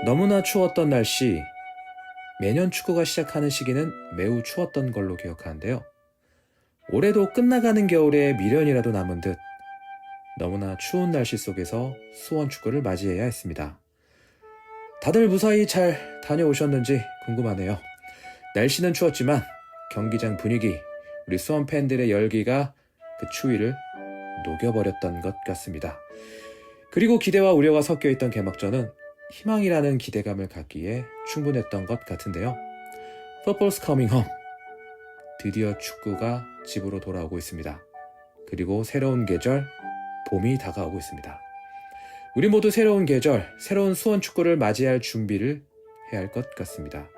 너무나 추웠던 날씨, 매년 축구가 시작하는 시기는 매우 추웠던 걸로 기억하는데요. 올해도 끝나가는 겨울에 미련이라도 남은 듯 너무나 추운 날씨 속에서 수원 축구를 맞이해야 했습니다. 다들 무사히 잘 다녀오셨는지 궁금하네요. 날씨는 추웠지만 경기장 분위기, 우리 수원 팬들의 열기가 그 추위를 녹여버렸던 것 같습니다. 그리고 기대와 우려가 섞여 있던 개막전은 희망이라는 기대감을 갖기에 충분했던 것 같은데요. Football's coming home. 드디어 축구가 집으로 돌아오고 있습니다. 그리고 새로운 계절, 봄이 다가오고 있습니다. 우리 모두 새로운 계절, 새로운 수원 축구를 맞이할 준비를 해야 할 것 같습니다.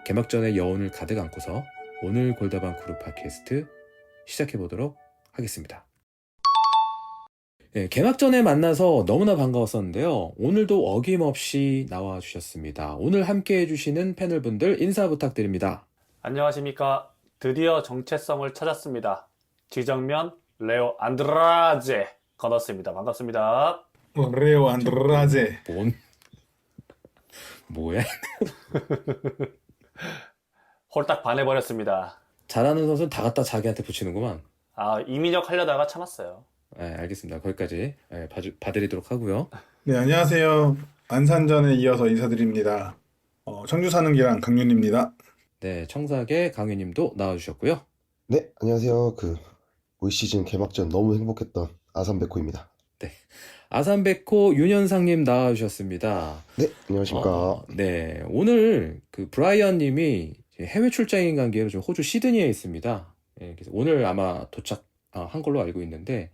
개막전의 여운을 가득 안고서 오늘 골다방 그룹 팟캐스트 시작해보도록 하겠습니다. 네, 개막전에 만나서 너무나 반가웠었는데요. 오늘도 어김없이 나와주셨습니다. 오늘 함께 해주시는 패널분들 인사 부탁드립니다. 안녕하십니까. 드디어 정체성을 찾았습니다. 지정면 레오 안드라제 건너스입니다. 반갑습니다. 레오 안드라제. 뭐야? 홀딱 반해버렸습니다. 잘하는 선수는 다 갖다 자기한테 붙이는구만. 이민혁 하려다가 참았어요. 네, 알겠습니다. 거기까지 봐드리도록 하고요. 네, 안녕하세요. 안산전에 이어서 인사드립니다. 청주 사는 기랑 강윤입니다. 네, 청사계 강유님도 나와주셨고요. 네, 안녕하세요. 올 시즌 개막전 너무 행복했던 아산베코입니다. 아산베코 윤현상님 나와주셨습니다. 네, 안녕하십니까. 네, 오늘 브라이언님이 해외 출장인 관계로 지금 호주 시드니에 있습니다. 네, 그래서 오늘 아마 도착한 걸로 알고 있는데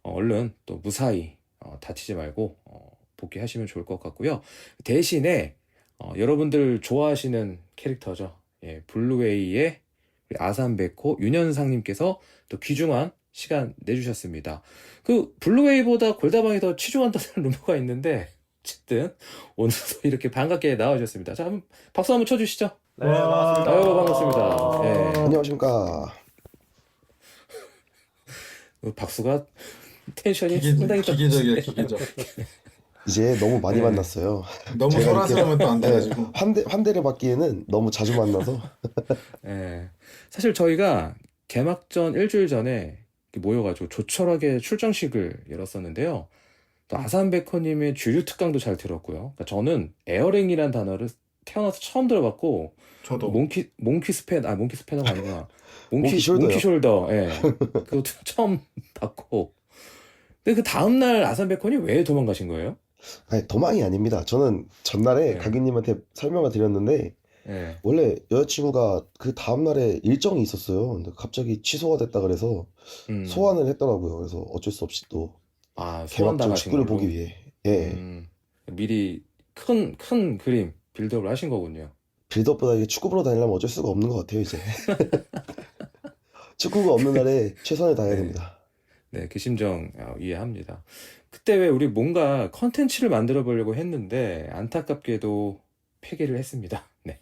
얼른 또 무사히 다치지 말고 복귀하시면 좋을 것 같고요. 대신에 여러분들 좋아하시는 캐릭터죠. 예, 블루웨이의 우리 아산베코 윤현상님께서 또 귀중한 시간 내주셨습니다. 그 블루웨이보다 골다방이 더 치중한다는 루머가 있는데 어쨌든 오늘도 이렇게 반갑게 나와주셨습니다. 자, 박수 한번 쳐주시죠. 네, 와. 반갑습니다. 아유, 반갑습니다. 네. 안녕하십니까. 박수가 텐션이 상당히 좀 기계적이야, 기계적. 이제 너무 많이 네. 만났어요. 너무 제가 소란스러우면 또 안 네, 돼가지고. 환대를 받기에는 너무 자주 만나서. 예. 사실 저희가 개막전 일주일 전에 모여가지고 조촐하게 출정식을 열었었는데요. 또 아산베커님의 주류 특강도 잘 들었고요. 그러니까 저는 에어링이란 단어를 태어나서 처음 들어봤고, 저도. 몽키 스패너가 아니구나. 몽키 숄더요. 몽키 숄더, 예. 그것도 처음 봤고. 근데 그 다음날 아산베커님 왜 도망가신 거예요? 아니, 도망이 아닙니다. 저는 전날에 네. 강윤님한테 설명을 드렸는데, 예. 원래 여자친구가 그 다음날에 일정이 있었어요. 근데 갑자기 취소가 됐다 그래서 소환을 했더라고요. 그래서 어쩔 수 없이 또 소환 개막전 당하신 축구를 걸로? 보기 위해. 예. 미리 큰 그림, 빌드업을 하신 거군요. 빌드업보다 이게 축구 보러 다니려면 어쩔 수가 없는 것 같아요, 이제. 축구가 없는 날에 최선을 다해야 네. 됩니다. 네, 그 심정 이해합니다. 그때 왜 우리 뭔가 컨텐츠를 만들어 보려고 했는데 안타깝게도 폐기를 했습니다. 네.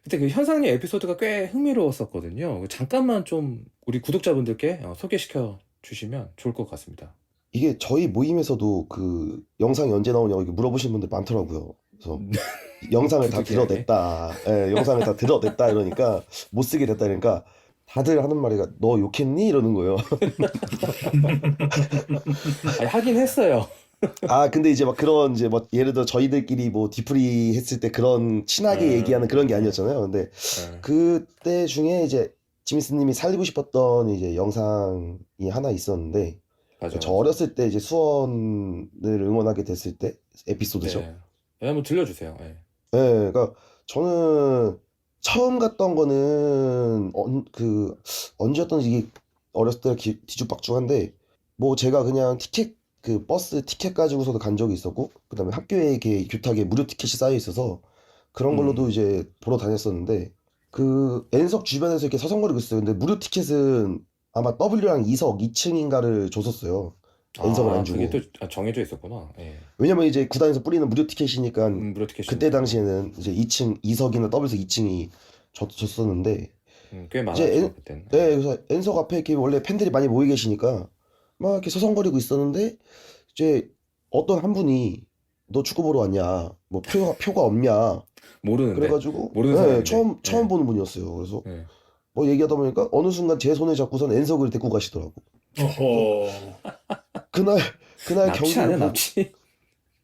그때 그 현상님 에피소드가 꽤 흥미로웠었거든요. 잠깐만 좀 우리 구독자분들께 소개시켜 주시면 좋을 것 같습니다. 이게 저희 모임에서도 그 영상이 언제 나오냐고 이렇게 물어보시는 분들 많더라고요. 그래서 영상을 다 구독자에게? 드러냈다. 예, 영상을 다 드러냈다 이러니까 못 쓰게 됐다 이러니까 다들 하는 말이 너 욕했니? 이러는 거예요. 아니, 하긴 했어요. 근데 이제 막 그런 이제 뭐 예를 들어 저희들끼리 뭐 디프리 했을 때 그런 친하게 얘기하는 그런 게 아니었잖아요. 근데 그때 중에 이제 지미스님이 살리고 싶었던 이제 영상이 하나 있었는데 맞아. 저 어렸을 때 이제 수원을 응원하게 됐을 때 에피소드죠. 네, 한번 들려주세요. 네. 네, 그러니까 저는 처음 갔던 거는 언제였던지 이게 어렸을 때 뒤죽박죽한데 뭐 제가 그냥 그 버스 티켓 가지고서도 간 적이 있었고 그다음에 학교에 이렇게 교탁에 무료 티켓이 쌓여 있어서 그런 걸로도 이제 보러 다녔었는데 그 N석 주변에서 이렇게 서성거리고 있어요. 근데 무료 티켓은 아마 W랑 E석 2층인가를 줬었어요. N석을 안 주고. 그게 또 정해져 있었구나. 예. 왜냐면 이제 구단에서 뿌리는 무료 티켓이니까 무료 티켓이 그때 당시에는 이제 2층, 2석이나 W석 2층이 줬었는데 꽤 이제 많았죠 그때는. 네, 그래서 N석 앞에 이렇게 원래 팬들이 많이 모여 계시니까 막 이렇게 서성거리고 있었는데 이제 어떤 한 분이 너 축구 보러 왔냐? 뭐 표가 없냐? 모르는데. 그래가지고 모르는 네, 사람인데. 처음 네. 보는 분이었어요. 그래서 네. 뭐 얘기하다 보니까 어느 순간 제 손을 잡고선 엔석을 데리고 가시더라고. 어허. 그날 납치 경기를 아니야, 보고 납치?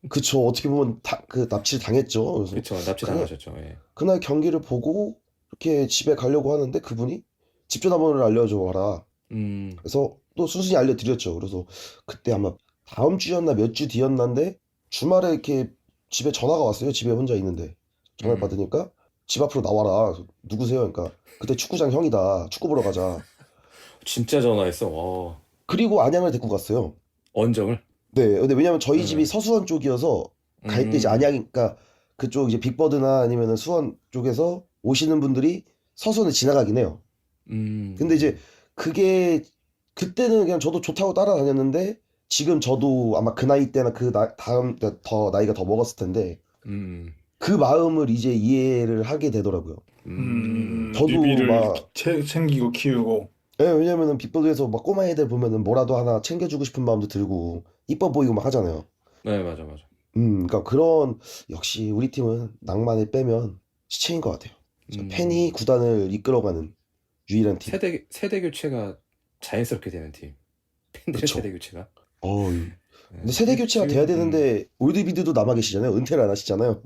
그쵸. 어떻게 보면 그 납치를 당했죠. 그래서 그쵸, 납치 그날 당하셨죠. 예. 그날 경기를 보고 이렇게 집에 가려고 하는데 그분이 집 전화번호를 알려줘 봐라. 그래서 또 순순히 알려드렸죠. 그래서 그때 아마 다음 주였나 몇 주 뒤였는데 주말에 이렇게 집에 전화가 왔어요. 집에 혼자 있는데 전화를 음. 받으니까 집 앞으로 나와라. 그래서 누구세요? 그러니까 그때 축구장 형이다. 축구 보러 가자. 진짜 전화했어. 와. 그리고 안양을 데리고 갔어요. 원정을? 네. 근데 왜냐면 저희 집이 음. 서수원 쪽이어서 갈 때 이제 안양, 그러니까 그쪽 이제 빅버드나 아니면은 수원 쪽에서 오시는 분들이 서수원을 지나가긴 해요. 근데 이제 그게 그때는 그냥 저도 좋다고 따라다녔는데 지금 저도 아마 그 나이 때나 다음 때 더 나이가 더 먹었을 텐데 음. 그 마음을 이제 이해를 하게 되더라고요. 저도 뉴비를 막 챙기고 키우고. 예, 왜냐면은 빅버드에서 막 꼬마 애들 보면은 뭐라도 하나 챙겨주고 싶은 마음도 들고 이뻐 보이고 막 하잖아요. 네, 맞아, 맞아. 그러니까 그런 역시 우리 팀은 낭만을 빼면 시체인 것 같아요. 팬이 구단을 이끌어가는 유일한 팀. 세대 교체가 자연스럽게 되는 팀. 팬들의 그쵸. 세대 교체가. 근데 세대 교체가 돼야 되는데 올드비드도 남아 계시잖아요. 은퇴를 안 하시잖아요.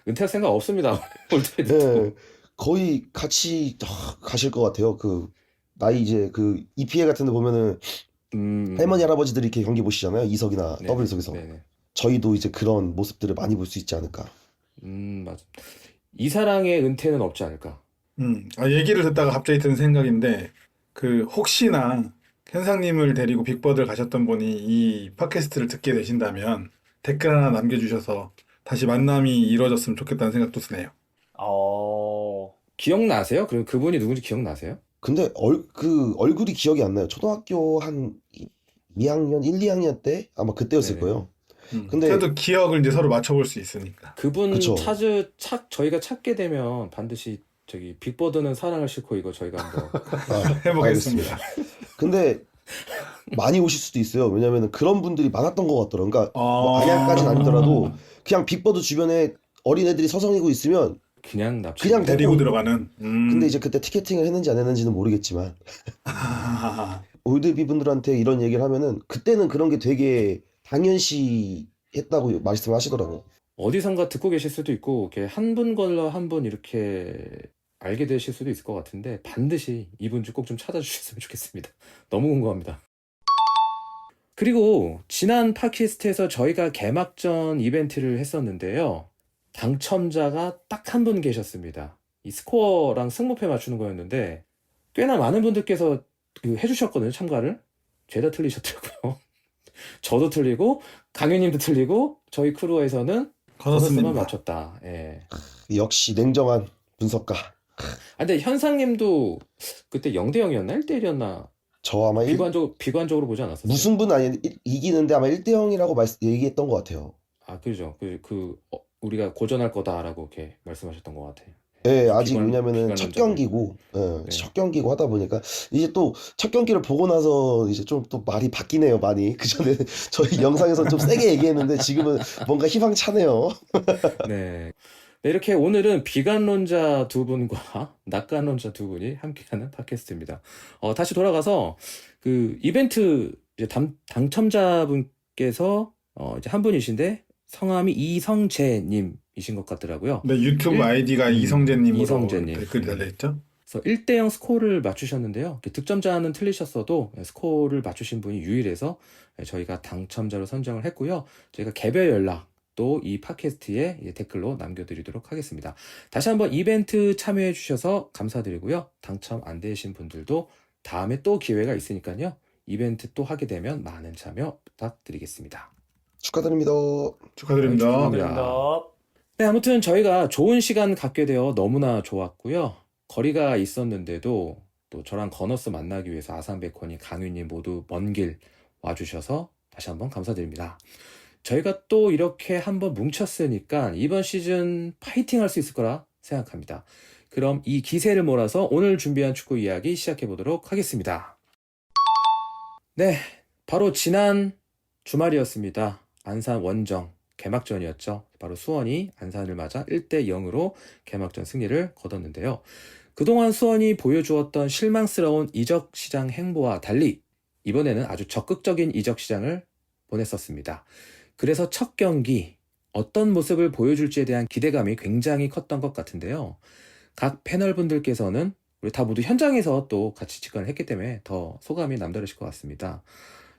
은퇴할 생각 없습니다. 올드비드. 네, 거의 같이 가실 것 같아요. 그 나이 이제 그 EPL 같은 데 보면은 할머니 할아버지들이 이렇게 경기 보시잖아요. 이석이나 네, W석에서. 네네. 저희도 이제 그런 모습들을 많이 볼 수 있지 않을까. 맞아. 이사랑의 은퇴는 없지 않을까. 얘기를 듣다가 갑자기 든 생각인데, 그, 혹시나, 현상님을 데리고 빅버드를 가셨던 분이 이 팟캐스트를 듣게 되신다면, 댓글 하나 남겨주셔서 다시 만남이 이루어졌으면 좋겠다는 생각도 드네요. 기억나세요? 그분이 누군지 기억나세요? 근데 그 얼굴이 기억이 안 나요. 초등학교 한 2학년, 1, 2학년 때 아마 그때였을 네네. 거예요. 근데 그래도 기억을 이제 서로 맞춰볼 수 있으니까. 그분 그쵸. 저희가 찾게 되면 반드시 저기 빅버드는 사랑을 싣고 이거 저희가 한번 해보겠습니다. 근데 많이 오실 수도 있어요. 왜냐면은 그런 분들이 많았던 것 같더라고요. 그러니까 뭐 안양까지는 아니더라도 그냥 빅버드 주변에 어린애들이 서성이고 있으면 그냥 납치. 그냥 데리고 들어가는. 근데 이제 그때 티켓팅을 했는지 안 했는지는 모르겠지만 올드비 분들한테 이런 얘기를 하면은 그때는 그런 게 되게 당연시 했다고 말씀하시더라고요. 어디선가 듣고 계실 수도 있고 이렇게 한 분 걸러 한 분 이렇게 알게 되실 수도 있을 것 같은데 반드시 이분 꼭 좀 찾아주셨으면 좋겠습니다. 너무 궁금합니다. 그리고 지난 팟캐스트에서 저희가 개막전 이벤트를 했었는데요. 당첨자가 딱 한 분 계셨습니다. 이 스코어랑 승부패 맞추는 거였는데 꽤나 많은 분들께서 해주셨거든요. 참가를. 죄다 틀리셨더라고요. 저도 틀리고 강유님도 틀리고 저희 크루에서는 거nos습니다. 거너스만 맞췄다. 예. 역시 냉정한 분석가. 근데 현상님도 그때 0대 0이었나 1대 1이었나 저 아마 비관적으로 보지 않았었어요? 무승부는 아니 이기는데 아마 1대 0이라고 얘기했던 것 같아요. 아, 그죠. 우리가 고전할 거다라고 이렇게 말씀하셨던 것 같아요. 네, 아직 비관- 왜냐면은 첫 비관론자들. 경기고, 네. 첫 경기고 하다 보니까 이제 또 첫 경기를 보고 나서 이제 좀 또 말이 바뀌네요, 많이. 그 전에 저희 영상에서 좀 세게 얘기했는데 지금은 뭔가 희망차네요. 네. 네, 이렇게 오늘은 비관론자 두 분과 낙관론자 두 분이 함께하는 팟캐스트입니다. 다시 돌아가서 그 이벤트 이제 당첨자분께서 이제 한 분이신데 성함이 이성재님이신 것 같더라고요. 네, 유튜브 아이디가 이성재님으로 이성재님. 댓글이 달려있죠? 그래서 1대0 스코어를 맞추셨는데요. 이렇게 득점자는 틀리셨어도 스코어를 맞추신 분이 유일해서 저희가 당첨자로 선정을 했고요. 저희가 개별 연락 또 이 팟캐스트에 댓글로 남겨드리도록 하겠습니다. 다시 한번 이벤트 참여해 주셔서 감사드리고요. 당첨 안 되신 분들도 다음에 또 기회가 있으니까요. 이벤트 또 하게 되면 많은 참여 부탁드리겠습니다. 축하드립니다. 축하드립니다. 감사합니다. 네, 아무튼 저희가 좋은 시간 갖게 되어 너무나 좋았고요. 거리가 있었는데도 또 저랑 거너스 만나기 위해서 아산베콘이 강윤님 모두 먼 길 와주셔서 다시 한번 감사드립니다. 저희가 또 이렇게 한번 뭉쳤으니까 이번 시즌 파이팅 할 수 있을 거라 생각합니다. 그럼 이 기세를 몰아서 오늘 준비한 축구 이야기 시작해 보도록 하겠습니다. 네, 바로 지난 주말이었습니다. 안산 원정 개막전이었죠. 바로 수원이 안산을 맞아 1대 0으로 개막전 승리를 거뒀는데요. 그동안 수원이 보여주었던 실망스러운 이적 시장 행보와 달리 이번에는 아주 적극적인 이적 시장을 보냈었습니다. 그래서 첫 경기 어떤 모습을 보여줄지에 대한 기대감이 굉장히 컸던 것 같은데요. 각 패널분들께서는 우리 다 모두 현장에서 또 같이 직관을 했기 때문에 더 소감이 남다르실 것 같습니다.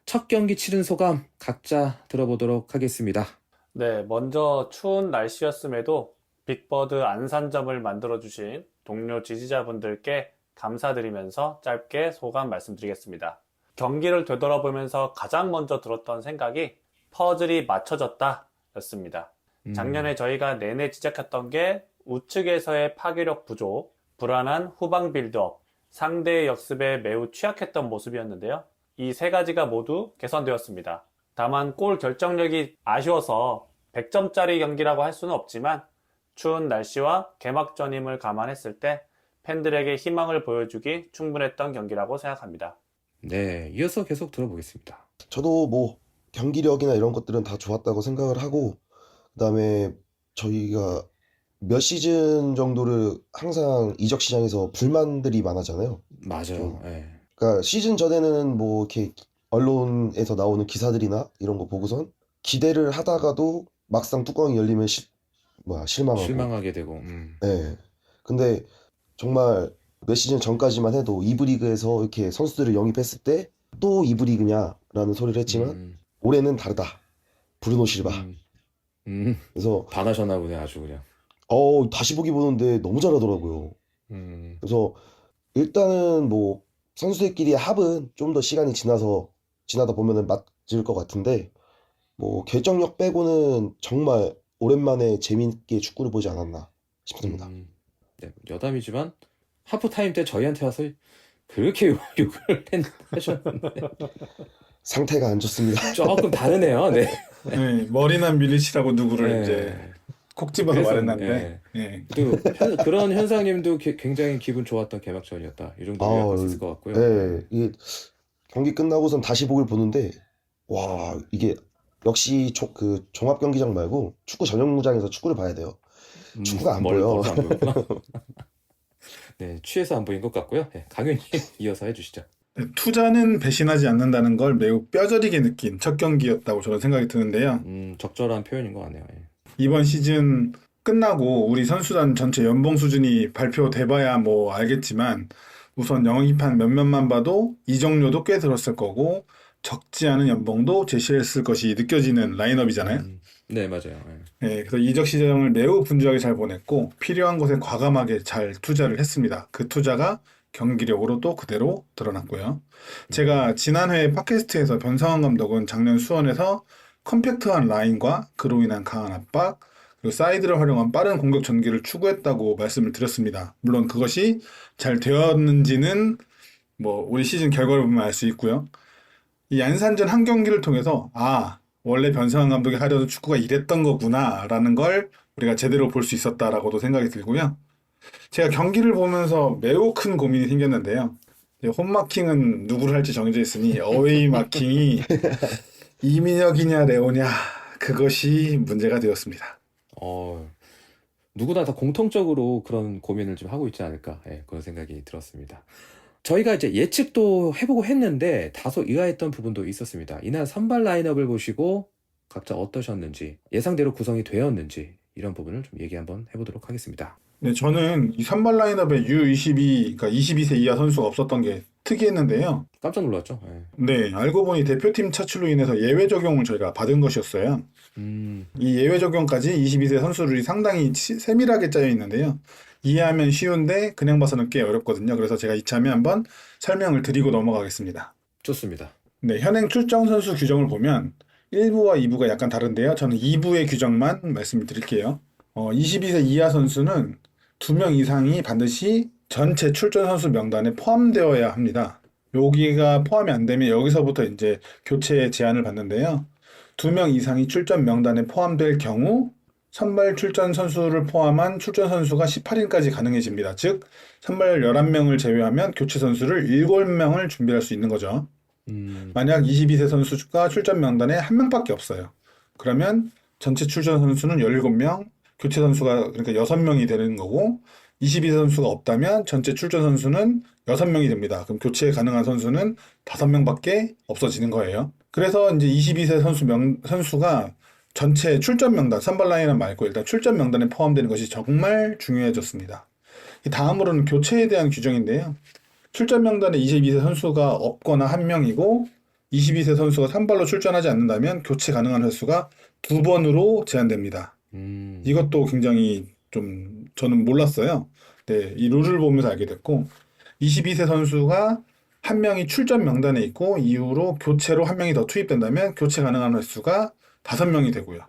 첫 경기 치른 소감 각자 들어보도록 하겠습니다. 네, 먼저 추운 날씨였음에도 빅버드 안산점을 만들어주신 동료 지지자분들께 감사드리면서 짧게 소감 말씀드리겠습니다. 경기를 되돌아보면서 가장 먼저 들었던 생각이 퍼즐이 맞춰졌다 였습니다. 작년에 저희가 내내 지적했던 게 우측에서의 파괴력 부족, 불안한 후방 빌드업, 상대의 역습에 매우 취약했던 모습이었는데요. 이 세 가지가 모두 개선되었습니다. 다만 골 결정력이 아쉬워서 100점짜리 경기라고 할 수는 없지만 추운 날씨와 개막전임을 감안했을 때 팬들에게 희망을 보여주기 충분했던 경기라고 생각합니다. 네, 이어서 계속 들어보겠습니다. 저도 뭐 경기력이나 이런 것들은 다 좋았다고 생각을 하고, 그다음에 저희가 몇 시즌 정도를 항상 이적 시장에서 불만들이 많았잖아요. 맞아요. 예. 그러니까 시즌 전에는 뭐 이렇게 언론에서 나오는 기사들이나 이런 거 보고선 기대를 하다가도 막상 뚜껑이 열리면 실망하고. 실망하게 되고. 네. 근데 정말 몇 시즌 전까지만 해도 2부 리그에서 이렇게 선수들을 영입했을 때 또 2부 리그냐라는 소리를 했지만 올해는 다르다. 브루노 실바. 그래서 반하셨나 보네 아주 그냥. 다시 보기 보는데 너무 잘하더라고요. 그래서 일단은 뭐 선수들끼리의 합은 좀 더 시간이 지나다 보면은 맞을 것 같은데, 뭐 결정력 빼고는 정말 오랜만에 재미있게 축구를 보지 않았나 싶습니다. 네, 여담이지만 하프타임 때 저희한테 와서 그렇게 욕을 하셨는데 상태가 안 좋습니다. 조금 다르네요. 네. 네, 머리난 밀리치라고 누구를 네. 이제 콕 집어서 그래서, 말했는데 예. 또 그런 현상님도 굉장히 기분 좋았던 개막전이었다. 이 정도 요약할 수 있을 것 같고요. 네, 이게 경기 끝나고선 다시 보기를 보는데, 와, 이게 역시 그 종합 경기장 말고 축구 전용구장에서 축구를 봐야 돼요. 축구가 안 보여. 멀어서 안 보였구나. 네, 취해서 안 보인 것 같고요. 네, 강윤님 이어서 해주시죠. 네, 투자는 배신하지 않는다는 걸 매우 뼈저리게 느낀 첫 경기였다고 저는 생각이 드는데요. 적절한 표현인 것 같네요. 예. 이번 시즌 끝나고 우리 선수단 전체 연봉 수준이 발표돼봐야 뭐 알겠지만 우선 영입한 몇몇만 봐도 이적료도 꽤 들었을 거고 적지 않은 연봉도 제시했을 것이 느껴지는 라인업이잖아요. 네, 맞아요. 예. 네, 그래서 이적 시장을 매우 분주하게 잘 보냈고 필요한 곳에 과감하게 잘 투자를 했습니다. 그 투자가 경기력으로 또 그대로 드러났고요. 제가 지난 회 팟캐스트에서 변상원 감독은 작년 수원에서 컴팩트한 라인과 그로 인한 강한 압박, 그리고 사이드를 활용한 빠른 공격 전개를 추구했다고 말씀을 드렸습니다. 물론 그것이 잘 되었는지는 뭐 우리 시즌 결과를 보면 알 수 있고요. 이 안산전 한 경기를 통해서 원래 변상환 감독이 하려던 축구가 이랬던 거구나 라는 걸 우리가 제대로 볼 수 있었다라고도 생각이 들고요. 제가 경기를 보면서 매우 큰 고민이 생겼는데요. 홈마킹은 누구를 할지 정해져 있으니 어웨이 마킹이 이민혁이냐 레오냐, 그것이 문제가 되었습니다. 누구나 다 공통적으로 그런 고민을 좀 하고 있지 않을까, 그런 생각이 들었습니다. 저희가 이제 예측도 해보고 했는데 다소 의아했던 부분도 있었습니다. 이날 선발 라인업을 보시고 각자 어떠셨는지, 예상대로 구성이 되었는지 이런 부분을 좀 얘기 한번 해보도록 하겠습니다. 네, 저는 이 선발 라인업에 U22, 그러니까 22세 이하 선수가 없었던 게 특이했는데요. 깜짝 놀랐죠? 네, 알고 보니 대표팀 차출로 인해서 예외 적용을 저희가 받은 것이었어요. 이 예외 적용까지 22세 선수들이 상당히 세밀하게 짜여 있는데요. 이해하면 쉬운데 그냥 봐서는 꽤 어렵거든요. 그래서 제가 이참에 한번 설명을 드리고 넘어가겠습니다. 좋습니다. 네, 현행 출정 선수 규정을 보면 1부와 2부가 약간 다른데요. 저는 2부의 규정만 말씀을 드릴게요. 22세 이하 선수는 2명 이상이 반드시 전체 출전 선수 명단에 포함되어야 합니다. 여기가 포함이 안 되면 여기서부터 이제 교체 제한을 받는데요. 2명 이상이 출전 명단에 포함될 경우 선발 출전 선수를 포함한 출전 선수가 18인까지 가능해집니다. 즉 선발 11명을 제외하면 교체 선수를 7명을 준비할 수 있는 거죠. 만약 22세 선수가 출전 명단에 1명밖에 없어요. 그러면 전체 출전 선수는 17명, 교체 선수가 그러니까 6명이 되는 거고 22세 선수가 없다면 전체 출전 선수는 6명이 됩니다. 그럼 교체 가능한 선수는 5명밖에 없어지는 거예요. 그래서 이제 22세 선수가 전체 출전 명단, 선발 라인업 말고 일단 출전 명단에 포함되는 것이 정말 중요해졌습니다. 이 다음으로는 교체에 대한 규정인데요. 출전 명단에 22세 선수가 없거나 한 명이고 22세 선수가 선발로 출전하지 않는다면 교체 가능한 횟수가 2번으로 제한됩니다. 이것도 굉장히 좀 저는 몰랐어요. 네, 이 룰을 보면서 알게 됐고 22세 선수가 한 명이 출전 명단에 있고 이후로 교체로 한 명이 더 투입된다면 교체 가능한 횟수가 5명이 되고요.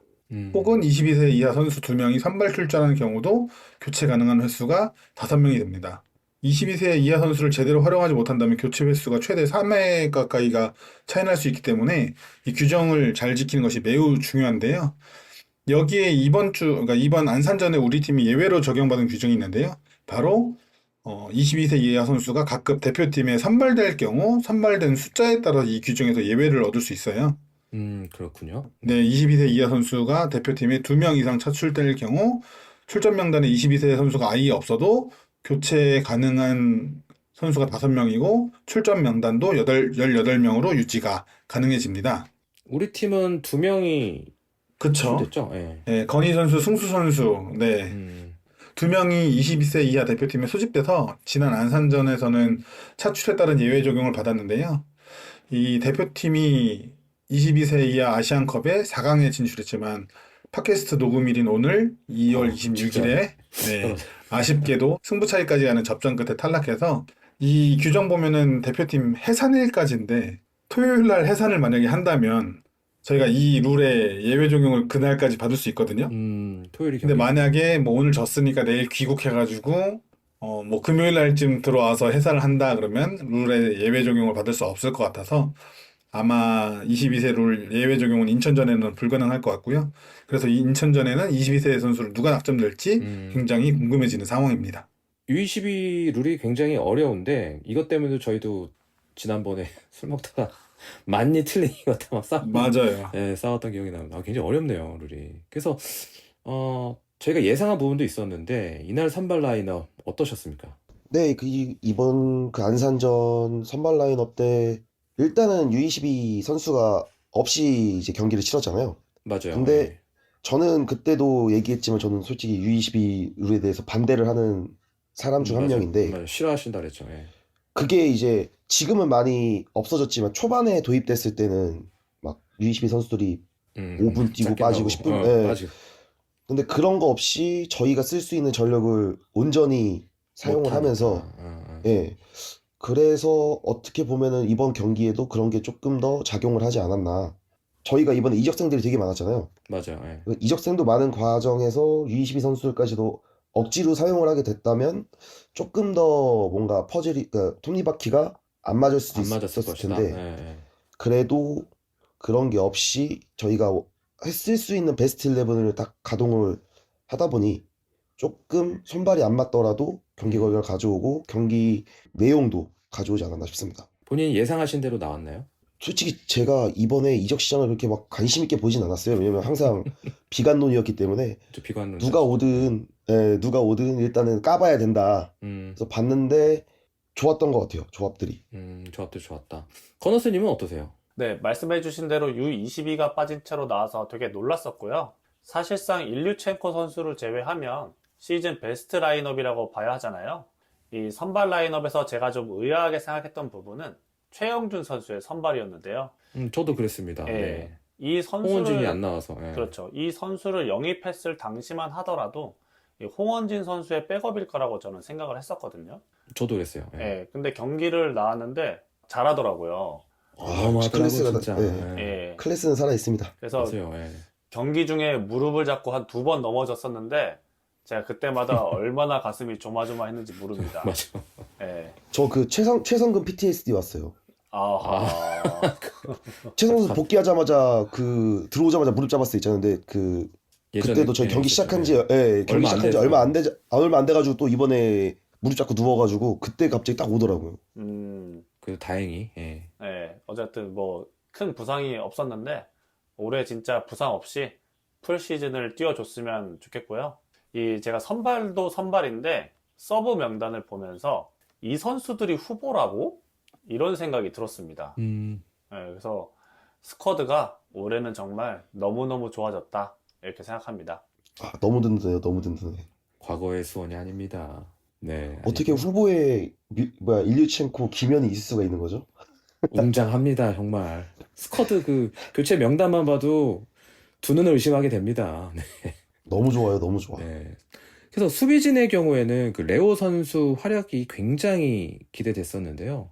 혹은 22세 이하 선수 2명이 선발 출전하는 경우도 교체 가능한 횟수가 5명이 됩니다. 22세 이하 선수를 제대로 활용하지 못한다면 교체 횟수가 최대 3회 가까이가 차이 날 수 있기 때문에 이 규정을 잘 지키는 것이 매우 중요한데요. 여기에 그러니까 이번 안산전에 우리 팀이 예외로 적용받은 규정이 있는데요. 바로 22세 이하 선수가 각급 대표팀에 선발될 경우 선발된 숫자에 따라 이 규정에서 예외를 얻을 수 있어요. 그렇군요. 네, 22세 이하 선수가 대표팀에 2명 이상 차출될 경우 출전 명단에 22세 선수가 아예 없어도 교체 가능한 선수가 5명이고 출전 명단도 18명으로 유지가 가능해집니다. 우리 팀은 2명이 그쵸? 됐죠? 예. 네, 건희 선수, 승수 선수, 네. 2명이 22세 이하 대표팀에 소집돼서 지난 안산전에서는 차출에 따른 예외 적용을 받았는데요. 이 대표팀이 22세 이하 아시안컵에 4강에 진출했지만 팟캐스트 녹음일인 오늘 2월 26일에 네, 아쉽게도 승부 차이까지 가는 접전 끝에 탈락해서 이 규정 보면은 대표팀 해산일까지인데 토요일 날 해산을 만약에 한다면 저희가 이 룰의 예외 적용을 그날까지 받을 수 있거든요. 토요일이 근데 경기. 만약에 뭐 오늘 졌으니까 내일 귀국해가지고 뭐 금요일 날쯤 들어와서 해산을 한다 그러면 룰의 예외 적용을 받을 수 없을 것 같아서 아마 22세 룰 예외 적용은 인천전에는 불가능할 것 같고요. 그래서 이 인천전에는 22세 선수를 누가 낙점될지 굉장히 궁금해지는 상황입니다. U22 룰이 굉장히 어려운데 이것 때문에 저희도 지난번에 술 먹다가 많이 틀린 것 같아 막 맞아요. 싸웠던 기억이 납니다. 굉장히 어렵네요, 룰이. 그래서 저희가 예상한 부분도 있었는데 이날 선발 라인업 어떠셨습니까? 네, 이번 그 안산전 선발 라인업 때 일단은 U22 선수가 없이 이제 경기를 치렀잖아요. 맞아요. 근데 예. 저는 그때도 얘기했지만 저는 솔직히 U22 룰에 대해서 반대를 하는 사람 중 한 맞아요. 명인데 맞아요. 싫어하신다 그랬죠. 예. 그게 이제 지금은 많이 없어졌지만 초반에 도입됐을 때는 막 U22 선수들이 5분 뛰고 짧게 빠지고 나오고, 10분 예. 빠지고 근데 그런 거 없이 저희가 쓸 수 있는 전력을 온전히 사용을 하면서 예. 그래서 어떻게 보면은 이번 경기에도 그런 게 조금 더 작용을 하지 않았나. 저희가 이번에 이적생들이 되게 많았잖아요. 맞아요. 예. 이적생도 많은 과정에서 U22 선수들까지도 억지로 사용을 하게 됐다면 조금 더 뭔가 그러니까 톱니바퀴가 안 맞을 수도 안 맞았을 있었을 것이다. 텐데 예. 그래도 그런 게 없이 저희가 쓸 수 있는 베스트 11을 딱 가동을 하다 보니 조금 손발이 안 맞더라도 경기 결과를 가져오고 경기 내용도 가져오지 않았나 싶습니다. 본인이 예상하신 대로 나왔나요? 솔직히 제가 이번에 이적 시장을 그렇게 막 관심 있게 보진 않았어요. 왜냐면 항상 비관론이었기 때문에 저 비관론 누가 오든 일단은 까봐야 된다. 그래서 봤는데 좋았던 것 같아요. 조합들이. 조합도 좋았다. 건너스님은 어떠세요? 네, 말씀해주신 대로 U22가 빠진 채로 나와서 되게 놀랐었고요. 사실상 일류첸코 선수를 제외하면 시즌 베스트 라인업이라고 봐야 하잖아요. 이 선발 라인업에서 제가 좀 의아하게 생각했던 부분은 최영준 선수의 선발이었는데요. 저도 그랬습니다. 예, 네. 이 홍원진이 선수를 안 나와서. 예. 그렇죠. 이 선수를 영입했을 당시만 하더라도 이 홍원진 선수의 백업일 거라고 저는 생각을 했었거든요. 저도 그랬어요. 예. 예, 근데 경기를 나왔는데 잘하더라고요. 어마어마하더라고요, 클래스가 진짜. 예. 예, 클래스는 살아 있습니다. 그래서 맞아요. 예. 경기 중에 무릎을 잡고 한 2번 넘어졌었는데 제가 그때마다 얼마나 가슴이 조마조마했는지 모릅니다. 맞아. 예. 저 그 최성근 PTSD 왔어요. 아하. 최성근 선수 복귀하자마자 들어오자마자 무릎 잡았을 때 있잖아요. 근데 그때도 저희 경기 시작한 지 얼마 안 돼서. 얼마 안 돼가지고 또 이번에 무릎 잡고 누워가지고 그때 갑자기 딱 오더라고요. 그 다행히. 예. 네, 어쨌든 뭐 큰 부상이 없었는데 올해 진짜 부상 없이 풀 시즌을 뛰어줬으면 좋겠고요. 제가 선발도 선발인데 서브 명단을 보면서 이 선수들이 후보라고? 이런 생각이 들었습니다. 그래서 스쿼드가 올해는 정말 너무너무 좋아졌다. 이렇게 생각합니다. 아, 너무 든든해요. 너무 든든해. 과거의 수원이 아닙니다. 네, 어떻게 아니고요. 후보에 일류첸코, 김현이 있을 수가 있는 거죠? 웅장합니다, 정말. 스쿼드 그 교체 명단만 봐도 두 눈을 의심하게 됩니다. 네. 너무 좋아요. 너무 좋아. 네. 그래서 수비진의 경우에는 그 레오 선수 활약이 굉장히 기대됐었는데요.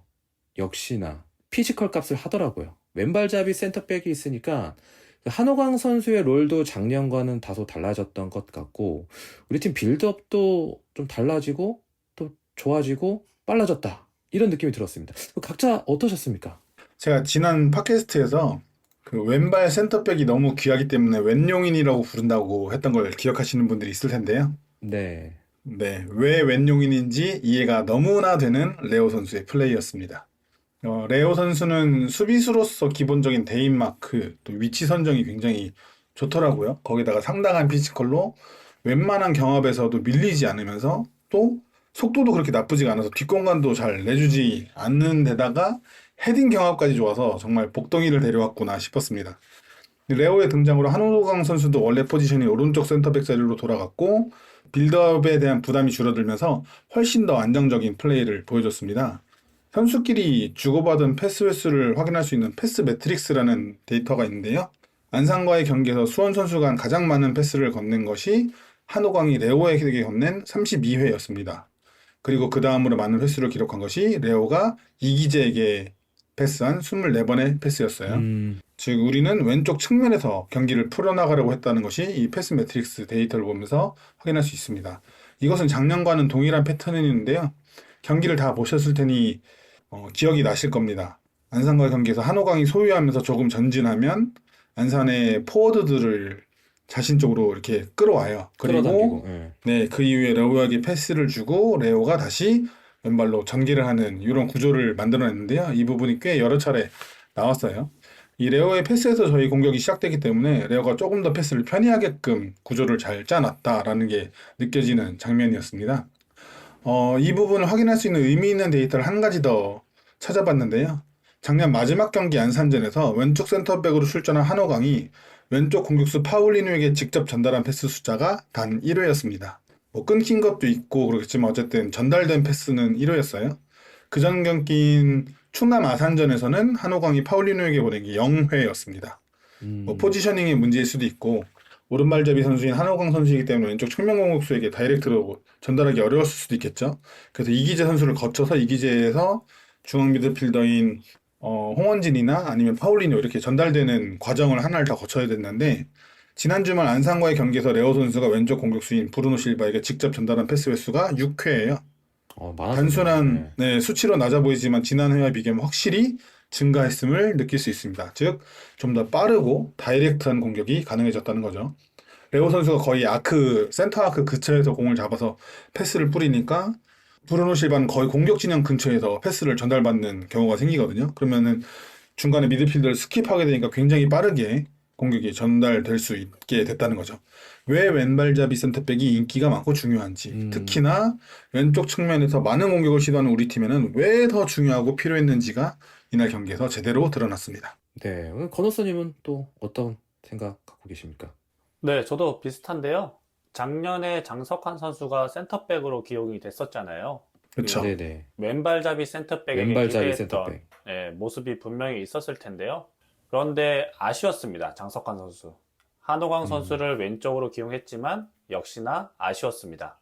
역시나 피지컬 값을 하더라고요. 왼발잡이 센터백이 있으니까 그 한호강 선수의 롤도 작년과는 다소 달라졌던 것 같고 우리 팀 빌드업도 좀 달라지고 또 좋아지고 빨라졌다. 이런 느낌이 들었습니다. 각자 어떠셨습니까? 제가 지난 팟캐스트에서 그 왼발 센터백이 너무 귀하기 때문에 왼용인이라고 부른다고 했던 걸 기억하시는 분들이 있을 텐데요. 네. 네, 왜 왼용인인지 이해가 너무나 되는 레오 선수의 플레이였습니다. 레오 선수는 수비수로서 기본적인 대인 마크, 또 위치 선정이 굉장히 좋더라고요. 거기다가 상당한 피지컬로 웬만한 경합에서도 밀리지 않으면서 또 속도도 그렇게 나쁘지가 않아서 뒷공간도 잘 내주지 않는 데다가 헤딩 경합까지 좋아서 정말 복덩이를 데려왔구나 싶었습니다. 레오의 등장으로 한호강 선수도 원래 포지션이 오른쪽 센터백 자리로 돌아갔고 빌드업에 대한 부담이 줄어들면서 훨씬 더 안정적인 플레이를 보여줬습니다. 선수끼리 주고받은 패스 횟수를 확인할 수 있는 패스 매트릭스라는 데이터가 있는데요. 안산과의 경기에서 수원 선수가 가장 많은 패스를 건넨 것이 한호강이 레오에게 건넨 32회였습니다. 그리고 그 다음으로 많은 횟수를 기록한 것이 레오가 이기재에게 패스한 24번의 패스였어요. 즉 우리는 왼쪽 측면에서 경기를 풀어나가려고 했다는 것이 이 패스 매트릭스 데이터를 보면서 확인할 수 있습니다. 이것은 작년과는 동일한 패턴인데요. 경기를 다 보셨을 테니 기억이 나실 겁니다. 안산과의 경기에서 한호강이 소유하면서 조금 전진하면 안산의 포워드들을 자신 쪽으로 이렇게 끌어와요. 그리고 끌어당기고. 예. 네, 그 이후에 레오에게 패스를 주고 레오가 다시 왼발로 전개를 하는 이런 구조를 만들어냈는데요. 이 부분이 꽤 여러 차례 나왔어요. 이 레오의 패스에서 저희 공격이 시작되기 때문에 레오가 조금 더 패스를 편리하게끔 구조를 잘 짜놨다라는 게 느껴지는 장면이었습니다. 이 부분을 확인할 수 있는 의미 있는 데이터를 한 가지 더 찾아봤는데요. 작년 마지막 경기 안산전에서 왼쪽 센터백으로 출전한 한호강이 왼쪽 공격수 파울리뉴에게 직접 전달한 패스 숫자가 단 1회였습니다. 끊긴 것도 있고 그렇겠지만 어쨌든 전달된 패스는 1회였어요. 그 전 경기인 충남 아산전에서는 한호강이 파울리뉴에게 보낸 게 0회였습니다. 포지셔닝의 문제일 수도 있고 오른발잡이 선수인 한호강 선수이기 때문에 왼쪽 측면 공격수에게 다이렉트로 전달하기 어려웠을 수도 있겠죠. 그래서 이기재 선수를 거쳐서 이기재에서 중앙 미드필더인 홍원진이나 아니면 파울리뉴 이렇게 전달되는 과정을 하나를 다 거쳐야 됐는데 지난 주말 안산과의 경기에서 레오 선수가 왼쪽 공격수인 브루노 실바에게 직접 전달한 패스 횟수가 6회예요. 단순한 수치로 낮아 보이지만 지난 해와 비교하면 확실히 증가했음을 느낄 수 있습니다. 즉, 좀 더 빠르고 다이렉트한 공격이 가능해졌다는 거죠. 레오 선수가 거의 센터 아크 근처에서 공을 잡아서 패스를 뿌리니까 브루노 실바는 거의 공격 진영 근처에서 패스를 전달받는 경우가 생기거든요. 그러면은 중간에 미드필더를 스킵하게 되니까 굉장히 빠르게 공격이 전달될 수 있게 됐다는 거죠. 왜 왼발잡이 센터백이 인기가 많고 중요한지, 특히나 왼쪽 측면에서 많은 공격을 시도하는 우리 팀에는 왜 더 중요하고 필요했는지가 이날 경기에서 제대로 드러났습니다. 네, 건호스님은 또 어떤 생각 갖고 계십니까? 네, 저도 비슷한데요. 작년에 장석환 선수가 센터백으로 기용이 됐었잖아요. 그렇죠. 네네. 왼발잡이 센터백에게 왼발잡이 기대했던 센터백. 모습이 분명히 있었을 텐데요. 그런데 아쉬웠습니다. 장석환 선수. 한호강 선수를 왼쪽으로 기용했지만 역시나 아쉬웠습니다.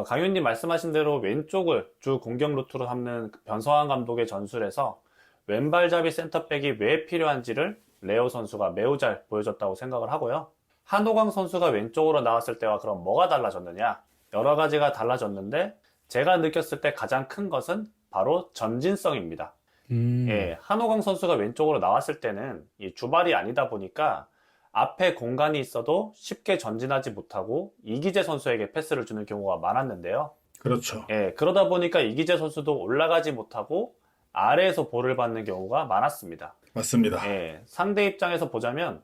강윤님 말씀하신 대로 왼쪽을 주 공격 루트로 삼는 변성환 감독의 전술에서 왼발잡이 센터백이 왜 필요한지를 레오 선수가 매우 잘 보여줬다고 생각을 하고요. 한호강 선수가 왼쪽으로 나왔을 때와 그럼 뭐가 달라졌느냐? 여러 가지가 달라졌는데 제가 느꼈을 때 가장 큰 것은 바로 전진성입니다. 한호강 선수가 왼쪽으로 나왔을 때는 이 주발이 아니다 보니까 앞에 공간이 있어도 쉽게 전진하지 못하고 이기재 선수에게 패스를 주는 경우가 많았는데요. 그렇죠. 그러다 보니까 이기재 선수도 올라가지 못하고 아래에서 볼을 받는 경우가 많았습니다. 맞습니다. 상대 입장에서 보자면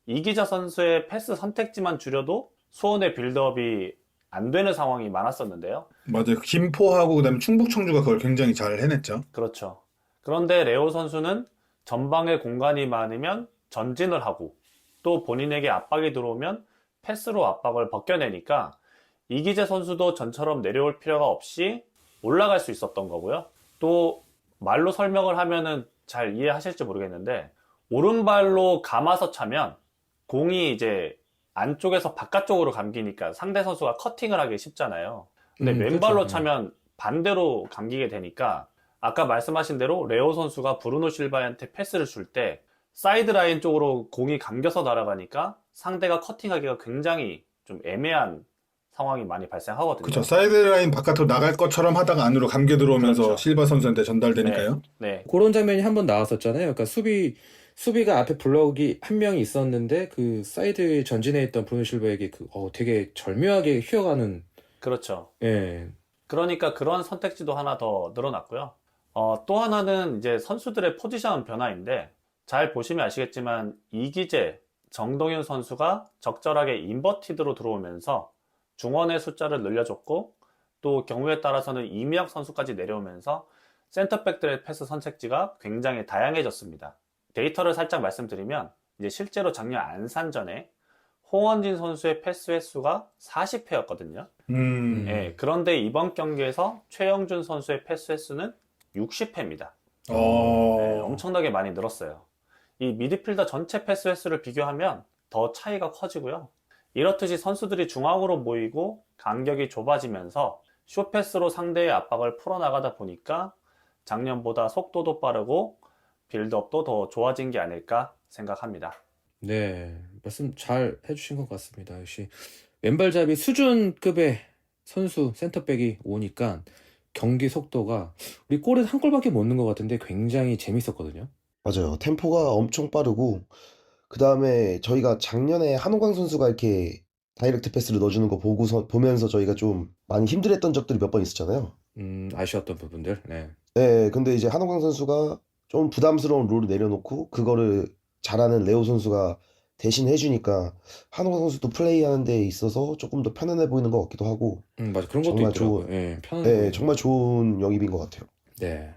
이기자 선수의 패스 선택지만 줄여도 수원의 빌드업이 안 되는 상황이 많았었는데요. 맞아요. 김포하고 그다음에 충북 청주가 그걸 굉장히 잘 해냈죠. 그렇죠. 그런데 레오 선수는 전방에 공간이 많으면 전진을 하고 또 본인에게 압박이 들어오면 패스로 압박을 벗겨내니까 이기재 선수도 전처럼 내려올 필요가 없이 올라갈 수 있었던 거고요. 또 말로 설명을 하면은 잘 이해하실지 모르겠는데 오른발로 감아서 차면 공이 이제 안쪽에서 바깥쪽으로 감기니까 상대 선수가 커팅을 하기 쉽잖아요. 근데 왼발로 그렇죠. 차면 반대로 감기게 되니까 아까 말씀하신 대로 레오 선수가 브루노 실바한테 패스를 줄 때 사이드 라인 쪽으로 공이 감겨서 날아가니까 상대가 커팅하기가 굉장히 좀 애매한 상황이 많이 발생하거든요. 그렇죠. 사이드라인 바깥으로 나갈 것처럼 하다가 안으로 감겨 들어오면서 그렇죠. 실바 선수한테 전달되니까요. 네, 그런 장면이 한 번 나왔었잖아요. 그러니까 수비가 앞에 블럭이 한 명이 있었는데 그 사이드 전진해 있던 브루노 실바에게 되게 절묘하게 휘어가는 그렇죠. 예. 그러니까 그런 선택지도 하나 더 늘어났고요. 또 하나는 이제 선수들의 포지션 변화인데 잘 보시면 아시겠지만 이기재, 정동윤 선수가 적절하게 인버티드로 들어오면서 중원의 숫자를 늘려줬고 또 경우에 따라서는 이미혁 선수까지 내려오면서 센터백들의 패스 선택지가 굉장히 다양해졌습니다. 데이터를 살짝 말씀드리면 이제 실제로 작년 안산전에 홍원진 선수의 패스 횟수가 40회였거든요. 예, 그런데 이번 경기에서 최영준 선수의 패스 횟수는 60회입니다. 엄청나게 많이 늘었어요. 이 미드필더 전체 패스 횟수를 비교하면 더 차이가 커지고요. 이렇듯이 선수들이 중앙으로 모이고 간격이 좁아지면서 숏패스로 상대의 압박을 풀어나가다 보니까 작년보다 속도도 빠르고 빌드업도 더 좋아진 게 아닐까 생각합니다. 네, 말씀 잘 해주신 것 같습니다. 역시 왼발잡이 수준급의 선수 센터백이 오니까 경기 속도가 우리 골은 한 골밖에 못 넣은 것 같은데 굉장히 재밌었거든요. 맞아요. 템포가 엄청 빠르고 그 다음에 저희가 작년에 한호강 선수가 이렇게 다이렉트 패스를 넣어주는 거 보면서 저희가 좀 많이 힘들었던 적들이 몇 번 있었잖아요. 아쉬웠던 부분들. 네. 네, 근데 이제 한호강 선수가 좀 부담스러운 롤을 내려놓고 그거를 잘하는 레오 선수가 대신 해주니까 한호강 선수도 플레이하는 데 있어서 조금 더 편안해 보이는 것 같기도 하고 맞아. 그런 것도 정말 있더라고요. 좋은, 예, 편안해 네, 보이는 정말 거. 좋은 영입인 것 같아요. 네.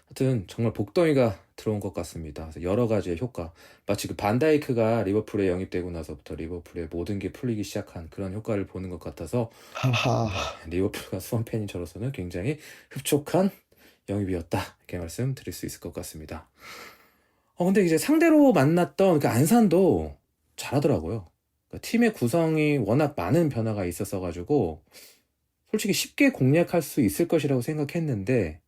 하여튼 정말 복덩이가 들어온 것 같습니다. 그래서 여러 가지의 효과. 마치 그 반다이크가 리버풀에 영입되고 나서부터 리버풀의 모든 게 풀리기 시작한 그런 효과를 보는 것 같아서 하하. 리버풀과 수원 팬인 저로서는 굉장히 흡족한 영입이었다. 이렇게 말씀드릴 수 있을 것 같습니다. 근데 이제 상대로 만났던 그 안산도 잘하더라고요. 그러니까 팀의 구성이 워낙 많은 변화가 있었어가지고 솔직히 쉽게 공략할 수 있을 것이라고 생각했는데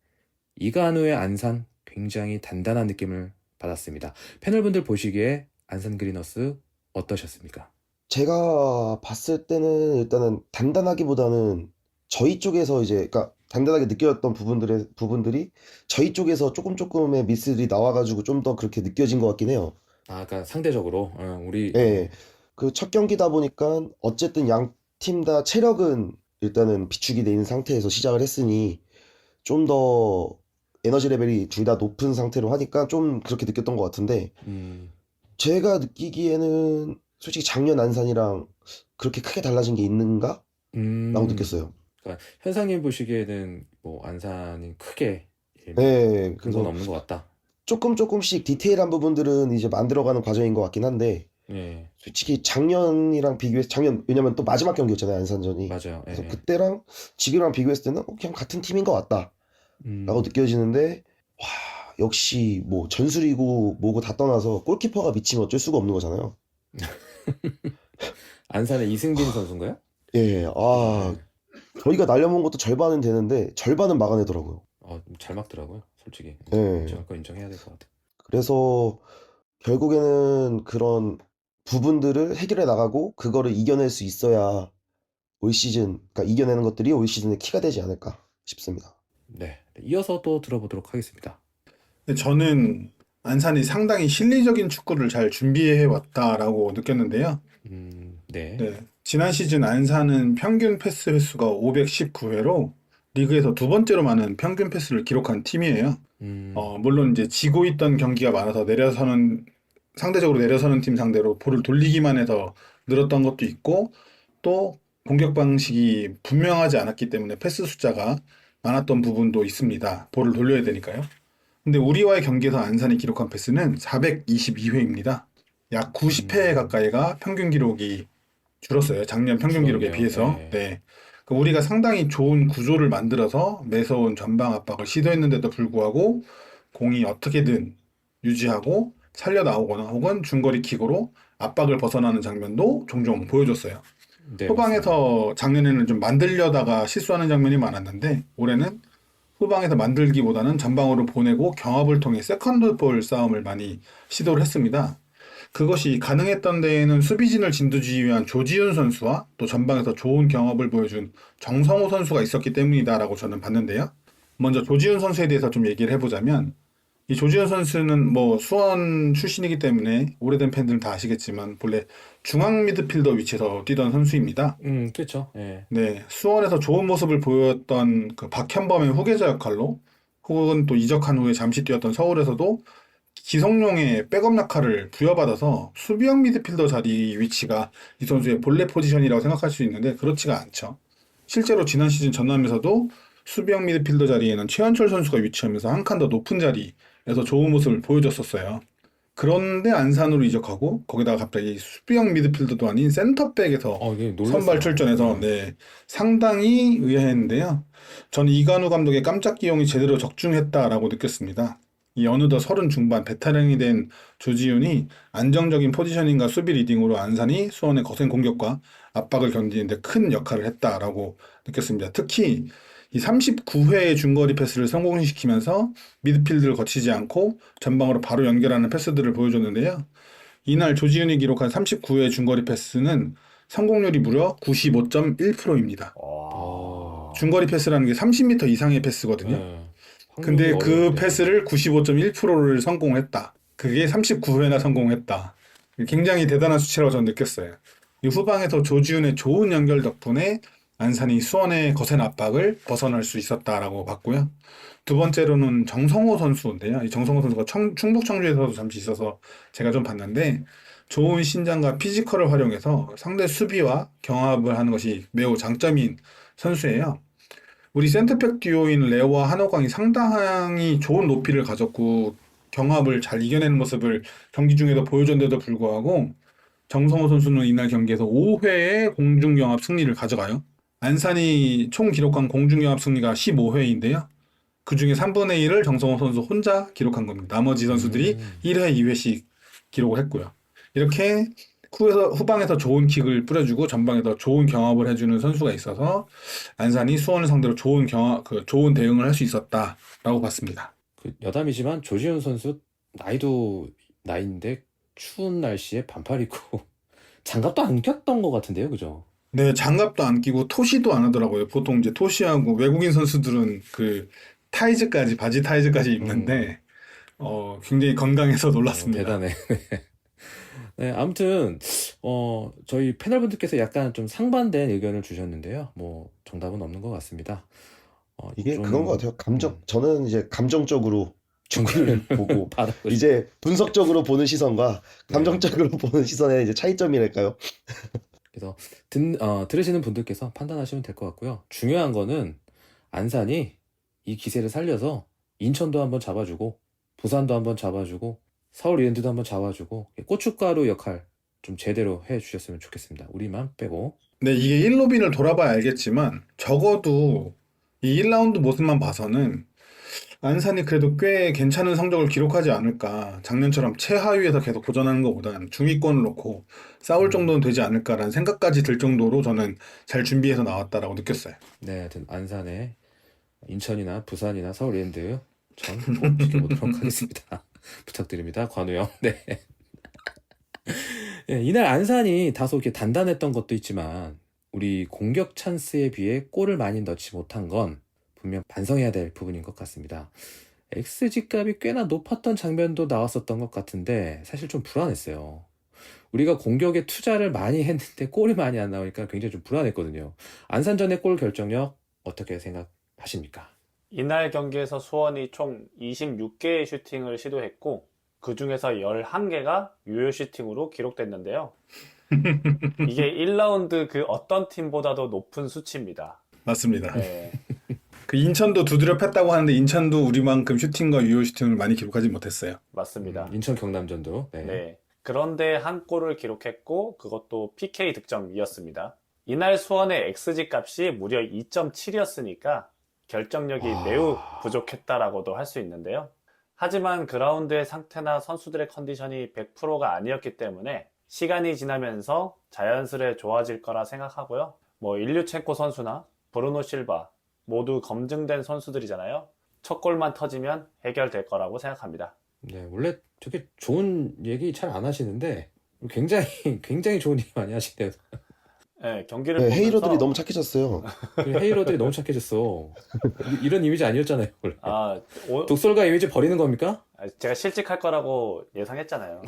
이간우의 안산 굉장히 단단한 느낌을 받았습니다. 패널분들 보시기에 안산 그리너스 어떠셨습니까? 제가 봤을 때는 일단은 단단하기보다는 저희 쪽에서 이제, 그러니까 단단하게 느껴졌던 부분들이 저희 쪽에서 조금의 미스들이 나와가지고 좀 더 그렇게 느껴진 것 같긴 해요. 그러니까 상대적으로 우리 예. 그 첫 경기다 보니까 어쨌든 양 팀 다 체력은 일단은 비축이 돼 있는 상태에서 시작을 했으니 좀 더 에너지 레벨이 둘 다 높은 상태로 하니까 좀 그렇게 느꼈던 것 같은데 제가 느끼기에는 솔직히 작년 안산이랑 그렇게 크게 달라진 게 있는가? 라고 느꼈어요. 그러니까 현상님 보시기에는 뭐 안산이 크게 네, 큰 건 없는 것 같다. 조금씩 디테일한 부분들은 이제 만들어가는 과정인 것 같긴 한데 예, 솔직히 왜냐면 또 마지막 경기였잖아요, 안산전이. 맞아요. 그래서 예. 그때랑 지금이랑 비교했을 때는 그냥 같은 팀인 것 같다 라고 느껴지는데 와, 역시 뭐 전술이고 뭐고 다 떠나서 골키퍼가 미치면 어쩔 수가 없는 거잖아요. 안산의 이승빈 선수인가요? 예, 저희가 날려먹은 것도 절반은 되는데 절반은 막아내더라고요. 잘 막더라고요, 솔직히. 예. 인정해야 될 것 같아. 그래서 결국에는 그런 부분들을 해결해 나가고 그거를 이겨낼 수 있어야 올 시즌, 그러니까 이겨내는 것들이 올 시즌의 키가 되지 않을까 싶습니다. 네, 이어서 또 들어보도록 하겠습니다. 근데 저는 안산이 상당히 실리적인 축구를 잘 준비해 왔다라고 느꼈는데요. 네. 네. 지난 시즌 안산은 평균 패스 횟수가 519회로 리그에서 두 번째로 많은 평균 패스를 기록한 팀이에요. 물론 이제 지고 있던 경기가 많아서 내려서는 상대적으로 내려서는 팀 상대로 볼을 돌리기만 해서 늘었던 것도 있고 또 공격 방식이 분명하지 않았기 때문에 패스 숫자가 많았던 부분도 있습니다. 볼을 돌려야 되니까요. 근데 우리와의 경기에서 안산이 기록한 패스는 422회입니다. 약 90회 가까이가 평균 기록이 줄었어요. 작년 평균 기록에 줄었네요. 비해서. 네. 네. 그럼 우리가 상당히 좋은 구조를 만들어서 매서운 전방 압박을 시도했는데도 불구하고 공이 어떻게든 유지하고 살려 나오거나 혹은 중거리 킥으로 압박을 벗어나는 장면도 종종 보여줬어요. 네, 맞습니다. 후방에서 작년에는 좀 만들려다가 실수하는 장면이 많았는데 올해는 후방에서 만들기보다는 전방으로 보내고 경합을 통해 세컨드 볼 싸움을 많이 시도를 했습니다. 그것이 가능했던 데에는 수비진을 진두지휘한 조지훈 선수와 또 전방에서 좋은 경합을 보여준 정성호 선수가 있었기 때문이다라고 저는 봤는데요. 먼저 조지훈 선수에 대해서 좀 얘기를 해보자면 이 조지훈 선수는 뭐 수원 출신이기 때문에 오래된 팬들은 다 아시겠지만 본래 중앙 미드필더 위치에서 뛰던 선수입니다. 그렇죠. 예. 네, 수원에서 좋은 모습을 보였던 그 박현범의 후계자 역할로 혹은 또 이적한 후에 잠시 뛰었던 서울에서도 기성용의 백업 역할을 부여받아서 수비형 미드필더 자리 위치가 이 선수의 본래 포지션이라고 생각할 수 있는데 그렇지가 않죠. 실제로 지난 시즌 전남에서도 수비형 미드필더 자리에는 최현철 선수가 위치하면서 한 칸 더 높은 자리에서 좋은 모습을 보여줬었어요. 그런데 안산으로 이적하고 거기다가 갑자기 수비형 미드필더도 아닌 센터백에서 이게 선발 놀랐어요. 출전해서 네, 상당히 의아했는데요. 저는 이관우 감독의 깜짝 기용이 제대로 적중했다라고 느꼈습니다. 이 어느덧 30 중반 베테랑이 된 조지훈이 안정적인 포지셔닝과 수비 리딩으로 안산이 수원의 거센 공격과 압박을 견디는데 큰 역할을 했다라고 느꼈습니다. 특히 이 39회의 중거리 패스를 성공시키면서 미드필드를 거치지 않고 전방으로 바로 연결하는 패스들을 보여줬는데요. 이날 조지훈이 기록한 39회 중거리 패스는 성공률이 무려 95.1%입니다. 와. 중거리 패스라는 게 30m 이상의 패스거든요. 예. 근데 확률이 그 어려운데. 패스를 95.1%를 성공했다. 그게 39회나 성공했다. 굉장히 대단한 수치라고 저는 느꼈어요. 이 후방에서 조지훈의 좋은 연결 덕분에 안산이 수원의 거센 압박을 벗어날 수 있었다라고 봤고요. 두 번째로는 정성호 선수인데요. 이 정성호 선수가 충북 청주에서도 잠시 있어서 제가 좀 봤는데 좋은 신장과 피지컬을 활용해서 상대 수비와 경합을 하는 것이 매우 장점인 선수예요. 우리 센터백 듀오인 레오와 한호강이 상당히 좋은 높이를 가졌고 경합을 잘 이겨내는 모습을 경기 중에도 보여줬는데도 불구하고 정성호 선수는 이날 경기에서 5회의 공중경합 승리를 가져가요. 안산이 총 기록한 공중경합 승리가 15회인데요. 그 중에 3분의 1을 정성호 선수 혼자 기록한 겁니다. 나머지 선수들이 1회, 2회씩 기록을 했고요. 이렇게 후방에서 좋은 킥을 뿌려주고 전방에서 좋은 경합을 해주는 선수가 있어서 안산이 수원을 상대로 좋은 좋은 대응을 할 수 있었다라고 봤습니다. 그 여담이지만 조지훈 선수 나이도 나이인데 추운 날씨에 반팔 입고 장갑도 안 꼈던 것 같은데요, 그죠? 네, 장갑도 안 끼고 토시도 안 하더라고요. 보통 이제 토시하고 외국인 선수들은 그 타이즈까지, 바지 타이즈까지 입는데 굉장히 건강해서 놀랐습니다. 대단해. 네, 아무튼 저희 패널분들께서 약간 좀 상반된 의견을 주셨는데요. 뭐 정답은 없는 것 같습니다. 이게 좀 그건 것 같아요. 저는 이제 감정적으로 축구를 보고 받아보시고. 이제 분석적으로 보는 시선과 감정적으로 보는 시선의 이제 차이점이랄까요? 그래서 들으시는 분들께서 판단하시면 될 것 같고요. 중요한 거는 안산이 이 기세를 살려서 인천도 한번 잡아주고 부산도 한번 잡아주고 서울 이랜드도 한번 잡아주고 고춧가루 역할 좀 제대로 해주셨으면 좋겠습니다. 우리만 빼고. 네, 이게 1로빈을 돌아봐야 알겠지만 적어도 이 1라운드 모습만 봐서는 안산이 그래도 꽤 괜찮은 성적을 기록하지 않을까. 작년처럼 최하위에서 계속 도전하는 것보다는 중위권을 놓고 싸울 정도는 되지 않을까라는 생각까지 들 정도로 저는 잘 준비해서 나왔다라고 느꼈어요. 네, 하여튼 안산에 인천이나 부산이나 서울 이랜드 전 꼭 지켜보도록 하겠습니다. 부탁드립니다. 관우 형. 네. 네, 이날 안산이 다소 이렇게 단단했던 것도 있지만 우리 공격 찬스에 비해 골을 많이 넣지 못한 건 분명 반성해야 될 부분인 것 같습니다. XG 값이 꽤나 높았던 장면도 나왔었던 것 같은데 사실 좀 불안했어요. 우리가 공격에 투자를 많이 했는데 골이 많이 안 나오니까 굉장히 좀 불안했거든요. 안산전의 골 결정력 어떻게 생각하십니까? 이날 경기에서 수원이 총 26개의 슈팅을 시도했고 그 중에서 11개가 유효 슈팅으로 기록됐는데요. 이게 1라운드 그 어떤 팀보다도 높은 수치입니다. 맞습니다. 네, 그 인천도 두드려 팼다고 하는데 인천도 우리만큼 슈팅과 유효 슈팅을 많이 기록하지 못했어요. 맞습니다. 인천 경남전도. 네. 네. 그런데 한 골을 기록했고 그것도 PK 득점이었습니다. 이날 수원의 XG 값이 무려 2.7이었으니까 결정력이 매우 부족했다라고도 할 수 있는데요. 하지만 그라운드의 상태나 선수들의 컨디션이 100%가 아니었기 때문에 시간이 지나면서 자연스레 좋아질 거라 생각하고요. 뭐 일류첸코 선수나 브루노 실바 모두 검증된 선수들이잖아요. 첫 골만 터지면 해결될 거라고 생각합니다. 네, 원래 되게 좋은 얘기 잘 안 하시는데 굉장히 좋은 얘기 많이 하시네요. 네, 경기를 네, 보면서 헤이로들이 너무 착해졌어요. 헤이러들이 너무 착해졌어. 이런 이미지 아니었잖아요, 원래. 아, 독설가 이미지 버리는 겁니까? 제가 실직할 거라고 예상했잖아요.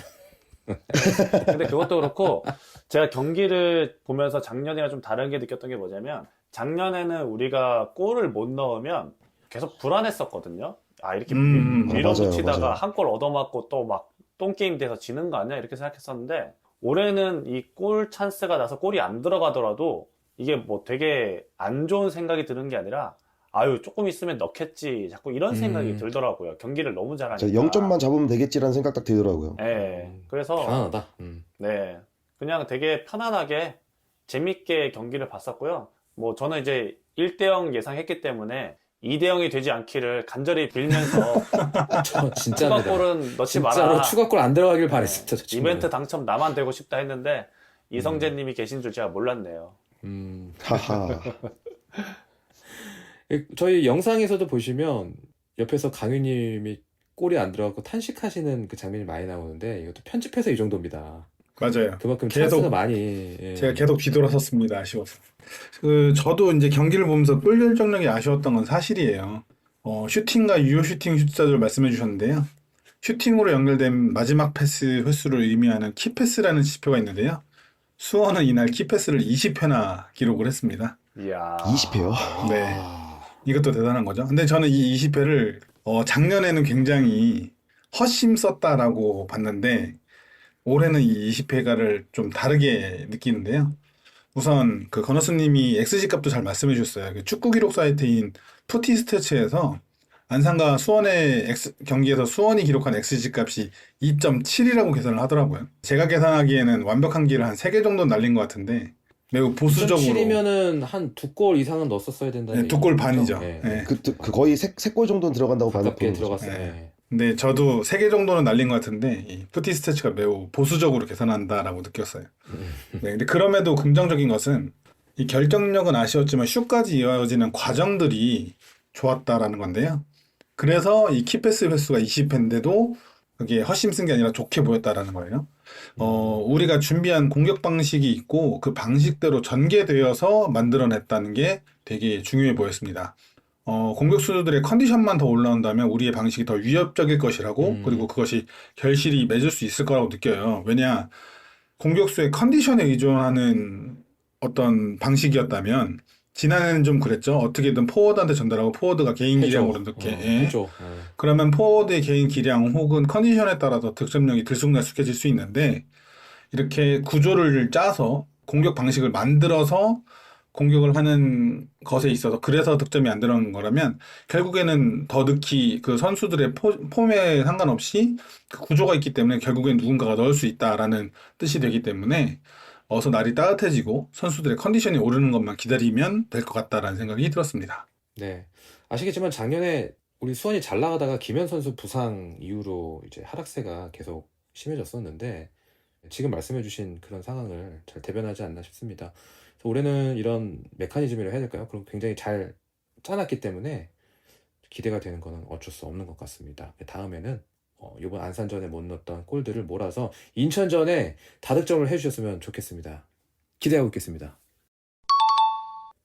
근데 그것도 그렇고 제가 경기를 보면서 작년이랑 좀 다른 게 느꼈던 게 뭐냐면 작년에는 우리가 골을 못 넣으면 계속 불안했었거든요. 아, 이렇게 밀어붙이다가 맞아요. 한 골 얻어맞고 또 막 똥게임 돼서 지는 거 아니야? 이렇게 생각했었는데 올해는 이 골 찬스가 나서 골이 안 들어가더라도 이게 뭐 되게 안 좋은 생각이 드는 게 아니라 아유, 조금 있으면 넣겠지. 자꾸 이런 생각이 들더라고요. 경기를 너무 잘하니까. 0점만 잡으면 되겠지라는 생각 딱 들더라고요. 네. 그래서 편안하다. 네. 그냥 되게 편안하게 재밌게 경기를 봤었고요. 뭐 저는 이제 1대0 예상했기 때문에 2대0이 되지 않기를 간절히 빌면서 진짜입니다. 추가골은 넣지 진짜로 마라. 추가골 안 들어가길 네. 바랬습니다. 저 친구는. 이벤트 당첨 나만 되고 싶다 했는데 이성재님이 계신 줄 제가 몰랐네요. 하하. 저희 영상에서도 보시면 옆에서 강유님이 골이 안 들어가고 탄식하시는 그 장면이 많이 나오는데 이것도 편집해서 이 정도입니다. 맞아요. 그만큼 계속 찬스가 많이. 예. 제가 계속 뒤돌아섰습니다. 아쉬워서. 저도 이제 경기를 보면서 골 결정력이 아쉬웠던 건 사실이에요. 슈팅과 유효 슈팅 숫자를 말씀해 주셨는데요. 슈팅으로 연결된 마지막 패스 횟수를 의미하는 키패스라는 지표가 있는데요. 수원은 이날 키패스를 20회나 기록을 했습니다. 이야. 20회요? 네. 이것도 대단한 거죠. 근데 저는 이 20회를 작년에는 굉장히 허심 썼다라고 봤는데 올해는 이 20회가를 좀 다르게 느끼는데요. 우선 그 건어스님이 XG 값도 잘 말씀해 주셨어요. 그 축구 기록 사이트인 푸티스태츠에서 안산과 수원의 경기에서 수원이 기록한 XG 값이 2.7이라고 계산을 하더라고요. 제가 계산하기에는 완벽한 기를 한 3개 정도 날린 것 같은데 매우 보수적으로 7이면은 한 2골 이상은 넣었어야 된다는 네, 2골 반이죠. 네. 네. 그 거의 세 골 정도는 들어간다고 가깝게 보는 거죠. 들어갔어요. 네. 네. 근데 저도 3개 정도는 날린 것 같은데 이 푸티스태츠가 매우 보수적으로 계산한다라고 느꼈어요. 네, 근데 그럼에도 긍정적인 것은 이 결정력은 아쉬웠지만 슛까지 이어지는 과정들이 좋았다라는 건데요. 그래서 이 키패스 횟수가 20회인데도 그게 허심 쓴 게 아니라 좋게 보였다라는 거예요. 우리가 준비한 공격 방식이 있고 그 방식대로 전개되어서 만들어냈다는 게 되게 중요해 보였습니다. 공격수들의 컨디션만 더 올라온다면 우리의 방식이 더 위협적일 것이라고 그리고 그것이 결실이 맺을 수 있을 거라고 느껴요. 왜냐, 공격수의 컨디션에 의존하는 어떤 방식이었다면 지난해는 좀 그랬죠. 어떻게든 포워드한테 전달하고 포워드가 개인 기량으로 넣게. 했죠. 그러면 포워드의 개인 기량 혹은 컨디션에 따라서 득점력이 들쑥날쑥해질 수 있는데 이렇게 구조를 짜서 공격 방식을 만들어서 공격을 하는 것에 있어서 그래서 득점이 안 들어가는 거라면 결국에는 더 넣기 그 선수들의 폼에 상관없이 그 구조가 있기 때문에 결국엔 누군가가 넣을 수 있다라는 뜻이 되기 때문에 어서 날이 따뜻해지고 선수들의 컨디션이 오르는 것만 기다리면 될 것 같다라는 생각이 들었습니다. 네. 아시겠지만 작년에 우리 수원이 잘 나가다가 김현 선수 부상 이후로 이제 하락세가 계속 심해졌었는데 지금 말씀해주신 그런 상황을 잘 대변하지 않나 싶습니다. 그래서 올해는 이런 메커니즘이라고 해야 될까요? 그럼 굉장히 잘 짜놨기 때문에 기대가 되는 거는 어쩔 수 없는 것 같습니다. 다음에는 이번 안산전에 못 넣었던 골들을 몰아서 인천전에 다득점을 해주셨으면 좋겠습니다. 기대하고 있겠습니다.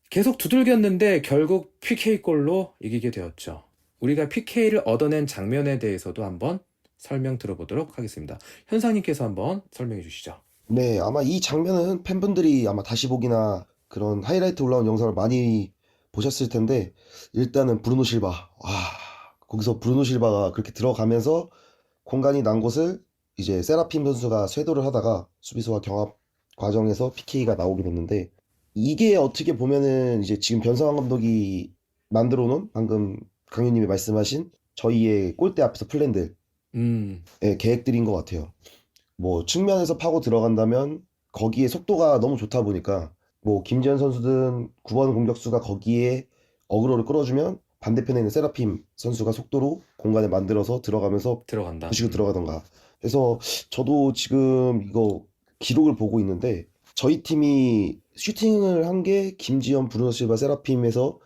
계속 두들겼는데 결국 PK골로 이기게 되었죠. 우리가 PK를 얻어낸 장면에 대해서도 한번 설명 들어보도록 하겠습니다. 현상님께서 한번 설명해 주시죠. 네, 아마 이 장면은 팬분들이 아마 다시 보기나 그런 하이라이트 올라온 영상을 많이 보셨을 텐데 일단은 브루노 실바. 거기서 브루노 실바가 그렇게 들어가면서 공간이 난 곳을 이제 세라핌 선수가 쇄도를 하다가 수비수와 경합 과정에서 PK가 나오게 됐는데, 이게 어떻게 보면은 이제 지금 변성환 감독이 만들어 놓은 방금 강윤님이 말씀하신 저희의 골대 앞에서 플랜들, 음, 계획들인 것 같아요. 뭐 측면에서 파고 들어간다면 거기에 속도가 너무 좋다 보니까 뭐 김지현 선수든 9번 공격수가 거기에 어그로를 끌어주면 반대편에 있는 세라핌 선수가 속도로 공간을 만들어서 들어가면서 들어간다. 부시고 들어가던가. 그래서 저도 지금 이거 기록을 보고 있는데 저희 팀이 슈팅을 한 게 김지현, 브루노 실바, 세라핌에서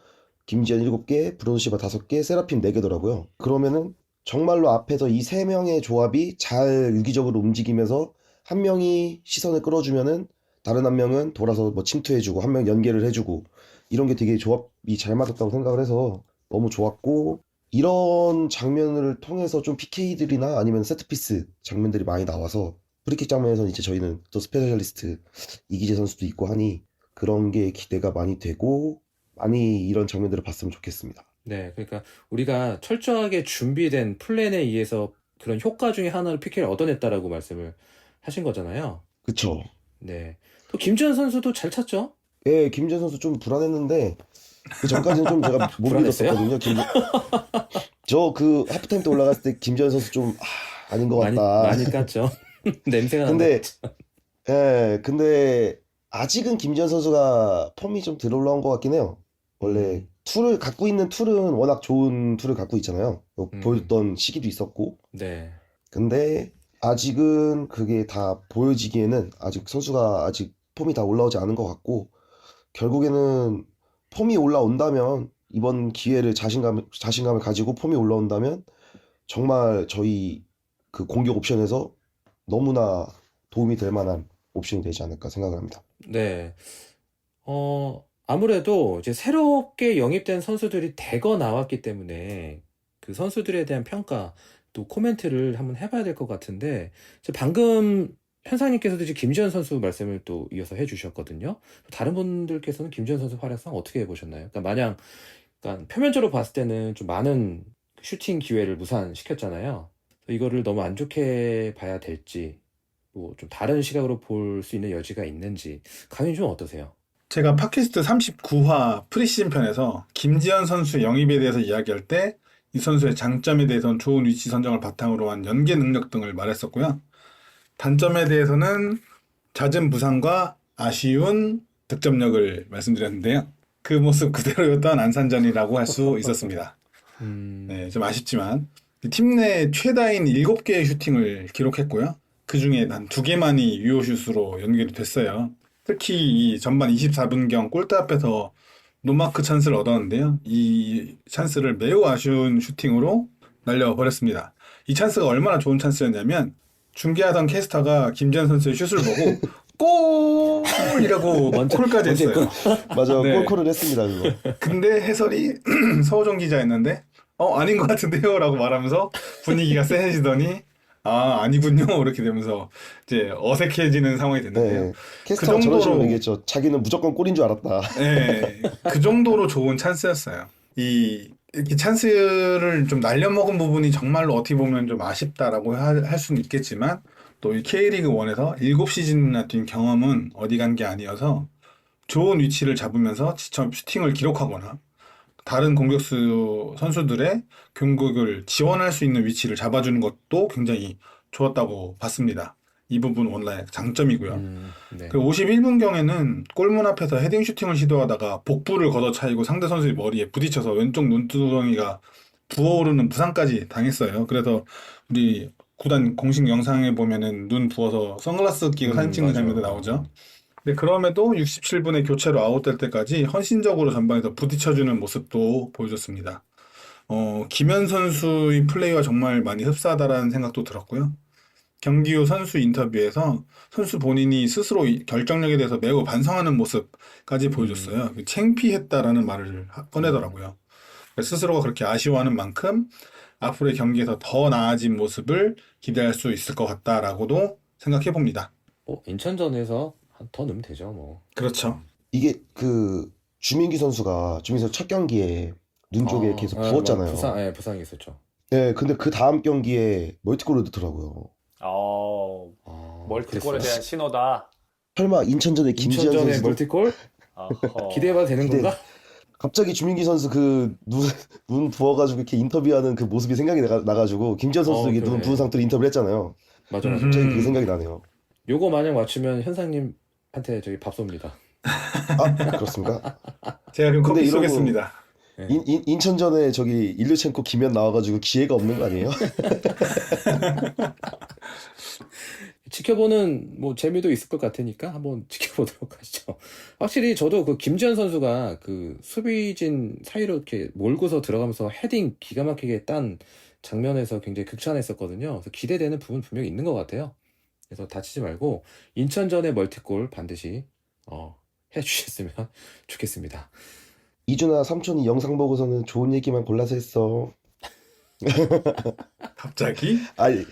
김지현 7개, 브루노 실바 5개, 세라핌 4개더라고요. 그러면은 정말로 앞에서 이 세 명의 조합이 잘 유기적으로 움직이면서 한 명이 시선을 끌어주면은 다른 한 명은 돌아서 뭐 침투해주고 한 명 연계를 해주고 이런 게 되게 조합이 잘 맞았다고 생각을 해서 너무 좋았고, 이런 장면을 통해서 좀 PK들이나 아니면 세트피스 장면들이 많이 나와서 프리킥 장면에서는 이제 저희는 또 스페셜리스트 이기재 선수도 있고 하니 그런 게 기대가 많이 되고 많이 이런 장면들을 봤으면 좋겠습니다. 네, 그러니까 우리가 철저하게 준비된 플랜에 의해서 그런 효과 중에 하나를 PK를 얻어냈다라고 말씀을 하신 거잖아요. 그쵸? 네. 또 김지현 선수도 잘 찼죠? 예, 김지현 선수 좀 불안했는데 그 전까지는 좀 제가 못 불안했어요? 믿었었거든요. 저 그 하프타임 때 올라갔을 때 김지현 선수 좀 아닌 것 많이 같다. 많이 깠죠. 냄새가 난다. 근데 근데 아직은 김지현 선수가 폼이 좀 덜 올라온 것 같긴 해요. 원래 툴을 갖고 있는 툴은 워낙 좋은 툴을 갖고 있잖아요. 보였던 시기도 있었고. 네. 근데 아직은 그게 다 보여지기에는 아직 선수가 아직 폼이 다 올라오지 않은 것 같고, 결국에는 폼이 올라온다면 이번 기회를 자신감을 가지고 폼이 올라온다면 정말 저희 그 공격 옵션에서 너무나 도움이 될 만한 옵션이 되지 않을까 생각을 합니다. 네. 아무래도 이제 새롭게 영입된 선수들이 대거 나왔기 때문에 그 선수들에 대한 평가 또 코멘트를 한번 해봐야 될 것 같은데, 방금 현상님께서도 이제 김지현 선수 말씀을 또 이어서 해주셨거든요. 다른 분들께서는 김지현 선수 활약상 어떻게 보셨나요? 그러니까 표면적으로 봤을 때는 좀 많은 슈팅 기회를 무산시켰잖아요. 이거를 너무 안 좋게 봐야 될지, 뭐 좀 다른 시각으로 볼 수 있는 여지가 있는지, 강윤 좀 어떠세요? 제가 팟캐스트 39화 프리시즌 편에서 김지현 선수 영입에 대해서 이야기할 때 이 선수의 장점에 대해서는 좋은 위치 선정을 바탕으로 한 연계 능력 등을 말했었고요. 단점에 대해서는 잦은 부상과 아쉬운 득점력을 말씀드렸는데요. 그 모습 그대로였던 안산전이라고 할 수 있었습니다. 네, 좀 아쉽지만 팀 내 최다인 7개의 슈팅을 기록했고요. 그 중에 한 2개만이 유효슛으로 연결이 됐어요. 특히 이 전반 24분경 골대 앞에서 노마크 찬스를 얻었는데요. 이 찬스를 매우 아쉬운 슈팅으로 날려버렸습니다. 이 찬스가 얼마나 좋은 찬스였냐면 중계하던 캐스터가 김지현 선수의 슛을 보고 골이라고 먼저 콜까지 했어요. 맞아, 네. 골콜을 했습니다, 그거. 근데 해설이 서호정 기자였는데 아닌 것 같은데요? 라고 말하면서 분위기가 쎄해지더니 아니군요. 이렇게 되면서 이제 어색해지는 상황이 됐는데요. 네, 캐스터가 그 저런 정도로- 식으로 얘기했죠. 자기는 무조건 골인 줄 알았다. 네, 그 정도로 좋은 찬스였어요. 이렇게 찬스를 좀 날려먹은 부분이 정말로 어떻게 보면 좀 아쉽다라고 할 수는 있겠지만, 또 이 K리그 1에서 7시즌이나 뛴 경험은 어디 간 게 아니어서 좋은 위치를 잡으면서 직접 슈팅을 기록하거나 다른 공격수 선수들의 공격을 지원할 수 있는 위치를 잡아주는 것도 굉장히 좋았다고 봤습니다. 이 부분 원래 장점이고요. 네. 그 51분경에는 골문 앞에서 헤딩 슈팅을 시도하다가 복부를 걷어차이고 상대 선수의 머리에 부딪혀서 왼쪽 눈두덩이가 부어오르는 부상까지 당했어요. 그래서 우리 구단 공식 영상에 보면은 눈 부어서 선글라스 끼고 사진 찍는 맞아요. 장면도 나오죠. 근데 그럼에도 67분에 교체로 아웃될 때까지 헌신적으로 전방에서 부딪혀주는 모습도 보여줬습니다. 김현 선수의 플레이와 정말 많이 흡사하다라는 생각도 들었고요. 경기 후 선수 인터뷰에서 선수 본인이 스스로 결정력에 대해서 매우 반성하는 모습까지 보여줬어요. 창피했다라는 말을 꺼내더라고요. 스스로가 그렇게 아쉬워하는 만큼 앞으로의 경기에서 더 나아진 모습을 기대할 수 있을 것 같다라고도 생각해 봅니다. 인천전에서 더 넣으면 되죠, 뭐. 그렇죠. 이게 그 주민기 선수 첫 경기에 눈 쪽에 계속 부었잖아요. 부상이 있었죠. 네, 근데 그 다음 경기에 멀티골을 넣더라고요. 멀티골에 그랬어요? 대한 신호다. 설마 인천전에 김지현 인천전에 선수도 멀티골 어허. 기대해봐도 되는 기대. 건가? 갑자기 주민기 선수 그 눈 부어가지고 이렇게 인터뷰하는 그 모습이 생각이 나가지고 김지현 선수도 이게 눈 그러네. 부은 상태로 인터뷰를 했잖아요. 맞아. 갑자기 그게 음. 생각이 나네요. 요거 만약 맞추면 현상님한테 저기 밥 쏩니다. 아, 그렇습니까? 제가 그럼 근데 커피 이러고 쏘겠습니다. 네. 인천전에 저기 일류첸코 김현 나와가지고 기회가 없는 거 아니에요? 지켜보는 뭐 재미도 있을 것 같으니까 한번 지켜보도록 하시죠. 확실히 저도 그 김지현 선수가 그 수비진 사이로 이렇게 몰고서 들어가면서 헤딩 기가 막히게 딴 장면에서 굉장히 극찬했었거든요. 그래서 기대되는 부분 분명히 있는 것 같아요. 그래서 다치지 말고 인천전의 멀티골 반드시 해주셨으면 좋겠습니다. 이준아 삼촌이 영상 보고서는 좋은 얘기만 골라서 했어. 갑자기? 아니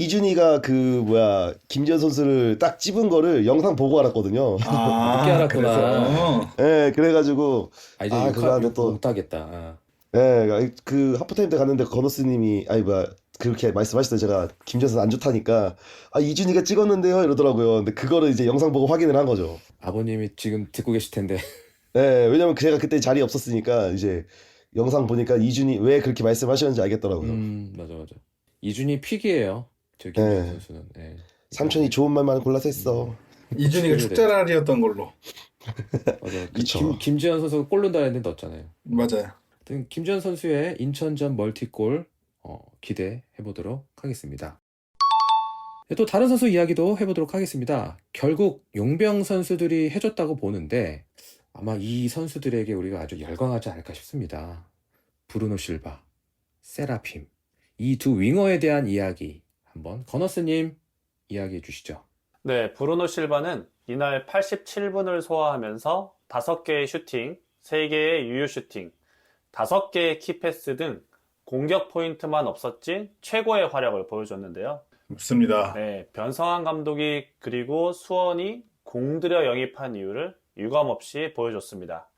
이준이가 그 뭐야 김지현 선수를 딱 찝은 거를 영상 보고 알았거든요. 아, 늦게 알았구나. 그래서 예, 그래가지고 이제 그거 하는데 또 못하겠다. 예, 그 하프타임 때 갔는데 건호스님이 아니 뭐야 그렇게 말씀하시던 제가 김지현 선수 안 좋다니까 이준이가 찍었는데요 이러더라고요. 근데 그거를 이제 영상 보고 확인을 한 거죠. 아버님이 지금 듣고 계실 텐데. 예, 왜냐면 제가 그때 자리에 없었으니까 이제 영상 보니까 이준이 왜 그렇게 말씀하셨는지 알겠더라고요. 맞아. 이준이 픽이에요. 저 김지현 네. 선수는. 네. 삼촌이 좋은 말만 골라서 했어. 이준이가 축제날이었던 걸로. 맞아. 그쵸. 김지현 선수가 골 넣는다 했는데 넣었잖아요. 맞아요. 하여튼 김지현 선수의 인천전 멀티골 기대해 보도록 하겠습니다. 또 다른 선수 이야기도 해보도록 하겠습니다. 결국 용병 선수들이 해줬다고 보는데 아마 이 선수들에게 우리가 아주 열광하지 않을까 싶습니다. 브루노 실바, 세라핌 이 두 윙어에 대한 이야기 한번 건너스님 이야기해 주시죠. 네, 브루노 실바는 이날 87분을 소화하면서 5개의 슈팅, 3개의 유효 슈팅, 5개의 키패스 등 공격 포인트만 없었지 최고의 활약을 보여줬는데요. 맞습니다. 네, 변성환 감독이 그리고 수원이 공들여 영입한 이유를 유감없이 보여줬습니다.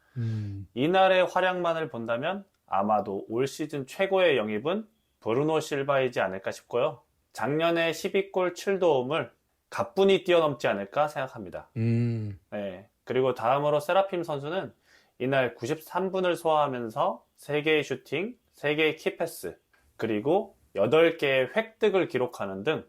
이날의 활약만을 본다면 아마도 올 시즌 최고의 영입은 브루노 실바이지 않을까 싶고요. 작년에 12골 7도움을 가뿐히 뛰어넘지 않을까 생각합니다. 네, 그리고 다음으로 세라핌 선수는 이날 93분을 소화하면서 3개의 슈팅, 3개의 키패스, 그리고 8개의 획득을 기록하는 등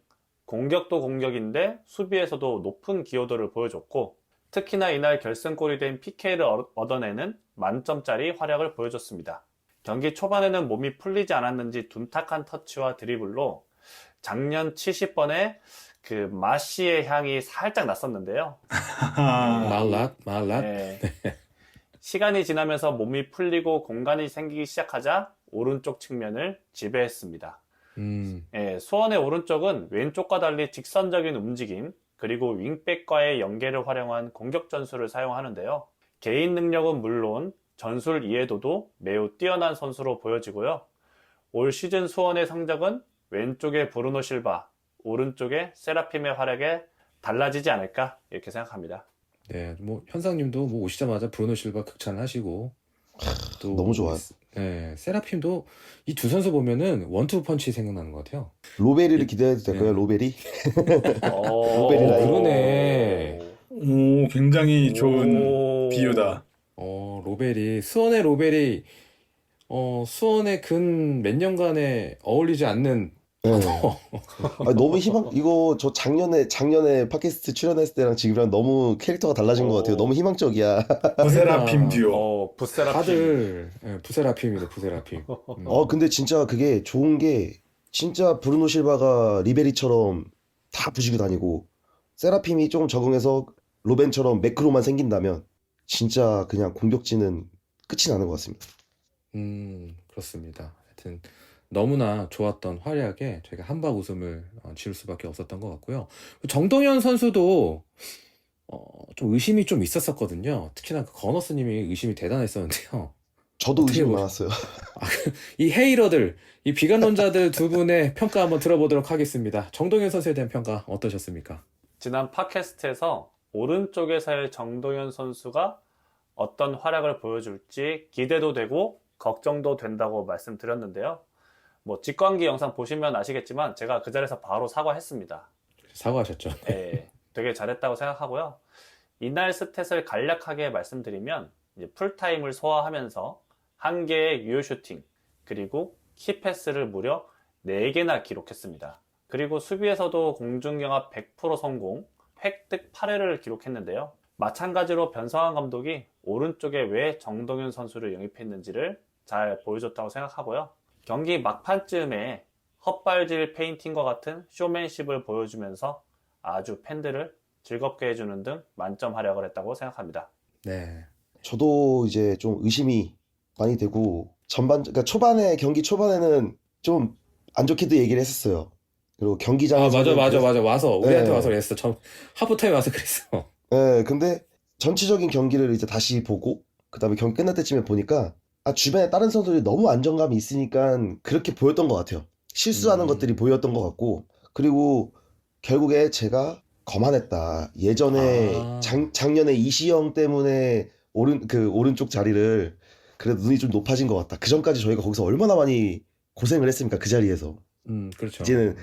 공격도 공격인데 수비에서도 높은 기여도를 보여줬고 특히나 이날 결승골이 된 PK를 얻어내는 만점짜리 활약을 보여줬습니다. 경기 초반에는 몸이 풀리지 않았는지 둔탁한 터치와 드리블로 작년 70번에 그 마시의 향이 살짝 났었는데요. 말랏. 네. 시간이 지나면서 몸이 풀리고 공간이 생기기 시작하자 오른쪽 측면을 지배했습니다. 예, 수원의 오른쪽은 왼쪽과 달리 직선적인 움직임, 그리고 윙백과의 연계를 활용한 공격 전술을 사용하는데요. 개인 능력은 물론 전술 이해도도 매우 뛰어난 선수로 보여지고요. 올 시즌 수원의 성적은 왼쪽에 브루노 실바, 오른쪽에 세라핌의 활약에 달라지지 않을까 이렇게 생각합니다. 네, 뭐 현상님도 뭐 오시자마자 브루노 실바 극찬하시고 또 너무 좋아요. 네, 세라핌도 이 두 선수 보면은 원투 펀치 생각나는 것 같아요. 로베리를 기대해도 될까요? 네. 로베리? 로베리 라인. 그러네. 오, 굉장히 좋은 비유다. 로베리, 수원의 로베리, 수원의 근 몇 년간에 어울리지 않는 네. 너무 이거 저 작년에 팟캐스트 출연했을 때랑 지금이랑 너무 캐릭터가 달라진 것 같아요. 너무 희망적이야. 부세라핌 듀오. 부세라핌. 다들 부세라핌이다, 부세라핌. 근데 진짜 그게 좋은 게 진짜 브루노 실바가 리베리처럼 다 부시고 다니고 세라핌이 조금 적응해서 로벤처럼 매크로만 생긴다면 진짜 그냥 공격진은 끝이 나는 것 같습니다. 그렇습니다. 하여튼 너무나 좋았던 활약에 저희가 한박 웃음을 지을 수밖에 없었던 것 같고요. 정동현 선수도 좀 의심이 좀 있었었거든요. 특히나 그 건어스님이 의심이 대단했었는데요. 저도 어떻게 의심이 보시- 많았어요. 이 헤이러들, 이 비관론자들 두 분의 평가 한번 들어보도록 하겠습니다. 정동현 선수에 대한 평가 어떠셨습니까? 지난 팟캐스트에서 오른쪽에서의 정동현 선수가 어떤 활약을 보여줄지 기대도 되고 걱정도 된다고 말씀드렸는데요. 뭐 직관기 영상 보시면 아시겠지만 제가 그 자리에서 바로 사과했습니다. 사과하셨죠? 네, 되게 잘했다고 생각하고요. 이날 스탯을 간략하게 말씀드리면 이제 풀타임을 소화하면서 1개의 유효 슈팅 그리고 키패스를 무려 4개나 기록했습니다. 그리고 수비에서도 공중경합 100% 성공, 획득 8회를 기록했는데요. 마찬가지로 변성환 감독이 오른쪽에 왜 정동윤 선수를 영입했는지를 잘 보여줬다고 생각하고요. 경기 막판쯤에 헛발질 페인팅과 같은 쇼맨십을 보여주면서 아주 팬들을 즐겁게 해주는 등 만점 활약을 했다고 생각합니다. 네. 저도 이제 좀 의심이 많이 되고 그러니까 초반에 경기 초반에는 좀 안 좋게도 얘기를 했었어요. 그리고 아, 경기장에서는 맞아. 와서 우리한테 네. 와서 그랬어. 하프타임 와서 그랬어. 네, 근데 전체적인 경기를 이제 다시 보고 그다음에 경기 끝날 때쯤에 보니까 주변에 다른 선수들이 너무 안정감이 있으니까 그렇게 보였던 것 같아요. 실수하는 것들이 보였던 것 같고 그리고 결국에 제가 거만했다. 예전에 아. 작년에 이시영 때문에 오른쪽 자리를 그래도 눈이 좀 높아진 것 같다. 그 전까지 저희가 거기서 얼마나 많이 고생을 했습니까? 그 자리에서. 그렇죠. 이제는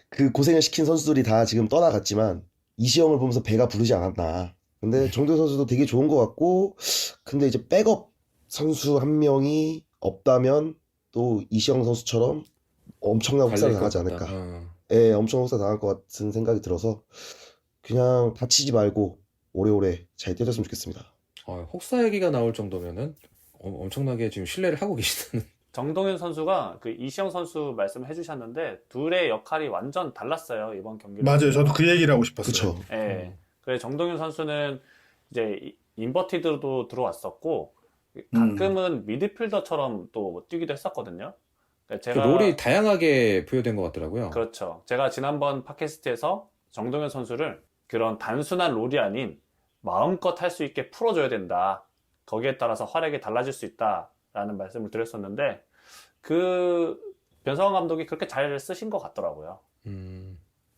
그 고생을 시킨 선수들이 다 지금 떠나갔지만 이시영을 보면서 배가 부르지 않았나. 근데 정도현 선수도 되게 좋은 것 같고 근데 이제 백업 선수 한 명이 없다면 또 이시영 선수처럼 엄청난 혹사를 갈릴 것 당하지 같다. 않을까. 예, 엄청 혹사 당할 것 같은 생각이 들어서 그냥 다치지 말고 오래오래 잘 뛰어줬으면 좋겠습니다. 혹사 얘기가 나올 정도면은 엄청나게 지금 신뢰를 하고 계시는. 정동윤 선수가 그 이시영 선수 말씀해 주셨는데 둘의 역할이 완전 달랐어요. 이번 경기를. 맞아요. 저도 그 얘기를 하고 싶었어요. 그쵸. 예. 그래서 정동윤 선수는 이제 인버티드도 들어왔었고 가끔은 미드필더처럼 또 뛰기도 했었거든요. 그러니까 그 제가 롤이 다양하게 부여된 것 같더라고요. 그렇죠. 제가 지난번 팟캐스트에서 정동현 선수를 그런 단순한 롤이 아닌 마음껏 할 수 있게 풀어줘야 된다. 거기에 따라서 활약이 달라질 수 있다라는 말씀을 드렸었는데 그 변성환 감독이 그렇게 잘 쓰신 것 같더라고요.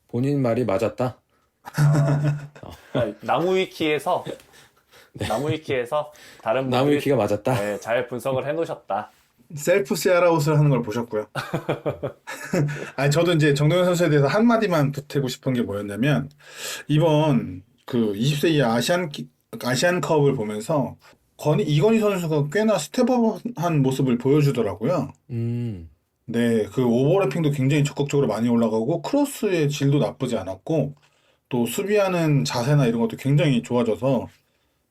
본인 말이 맞았다. 그러니까 나무위키에서 다른 분들이 나무위키가 맞았다. 네, 잘 분석을 해놓으셨다. 셀프 쉐어아웃을 하는 걸 보셨고요. 아니, 저도 이제 정동현 선수에 대해서 한마디만 보태고 싶은 게 뭐였냐면, 이번 그 20세 이하 아시안컵을 보면서, 이건희 선수가 꽤나 스텝업한 모습을 보여주더라고요. 네, 그 오버래핑도 굉장히 적극적으로 많이 올라가고, 크로스의 질도 나쁘지 않았고, 또 수비하는 자세나 이런 것도 굉장히 좋아져서,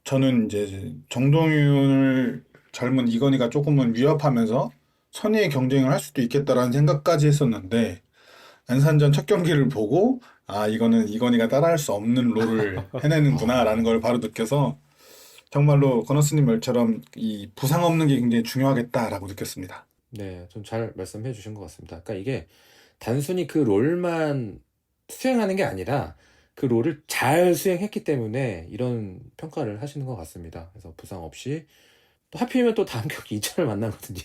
저는 이제 정동윤을 젊은 이건희가 조금은 위협하면서 선의의 경쟁을 할 수도 있겠다라는 생각까지 했었는데 안산전 첫 경기를 보고 이거는 이건희가 따라할 수 없는 롤을 해내는구나라는 걸 바로 느껴서 정말로 건너스님 말처럼 이 부상 없는 게 굉장히 중요하겠다라고 느꼈습니다. 네, 좀 잘 말씀해 주신 것 같습니다. 그러니까 이게 단순히 그 롤만 수행하는 게 아니라 그 롤을 잘 수행했기 때문에 이런 평가를 하시는 것 같습니다. 그래서 부상 없이 또 하필이면 또 다음 경기 인천을 만나거든요.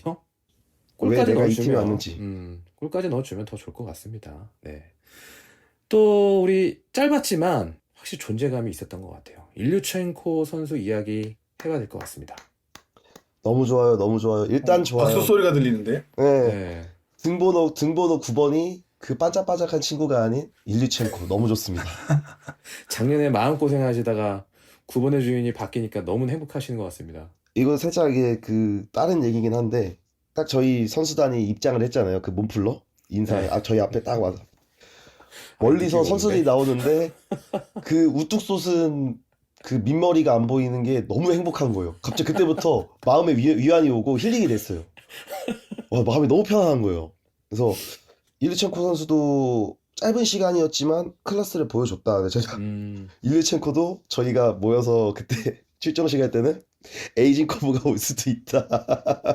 왜 골까지 내가 이 팀에 넣어주면 왔는지. 골까지 넣어주면 더 좋을 것 같습니다. 네. 또 우리 짧았지만 확실히 존재감이 있었던 것 같아요. 일류첸코 선수 이야기 해봐야 될 것 같습니다. 너무 좋아요. 너무 좋아요. 일단 좋아요. 박수 소리가 들리는데? 네. 네. 등번호 9번이 그 반짝반짝한 친구가 아닌 일류첸코 너무 좋습니다. 작년에 마음고생 하시다가 9번의 주인이 바뀌니까 너무 행복하시는 것 같습니다. 이거 살짝 이게 다른 얘기긴 한데 딱 저희 선수단이 입장을 했잖아요. 그 몸풀러 인사에 네. 저희 앞에 딱 와서 멀리서 느끼고 선수들이 나오는데 그 우뚝 솟은 그 민머리가 안 보이는 게 너무 행복한 거예요. 갑자기 그때부터 마음에 위안이 오고 힐링이 됐어요. 와, 마음이 너무 편안한 거예요. 그래서 일류첸코 선수도 짧은 시간이었지만 클래스를 보여줬다. 제가 일류첸코도 저희가 모여서 그때 출정식 할 때는 에이징 커브가 올 수도 있다.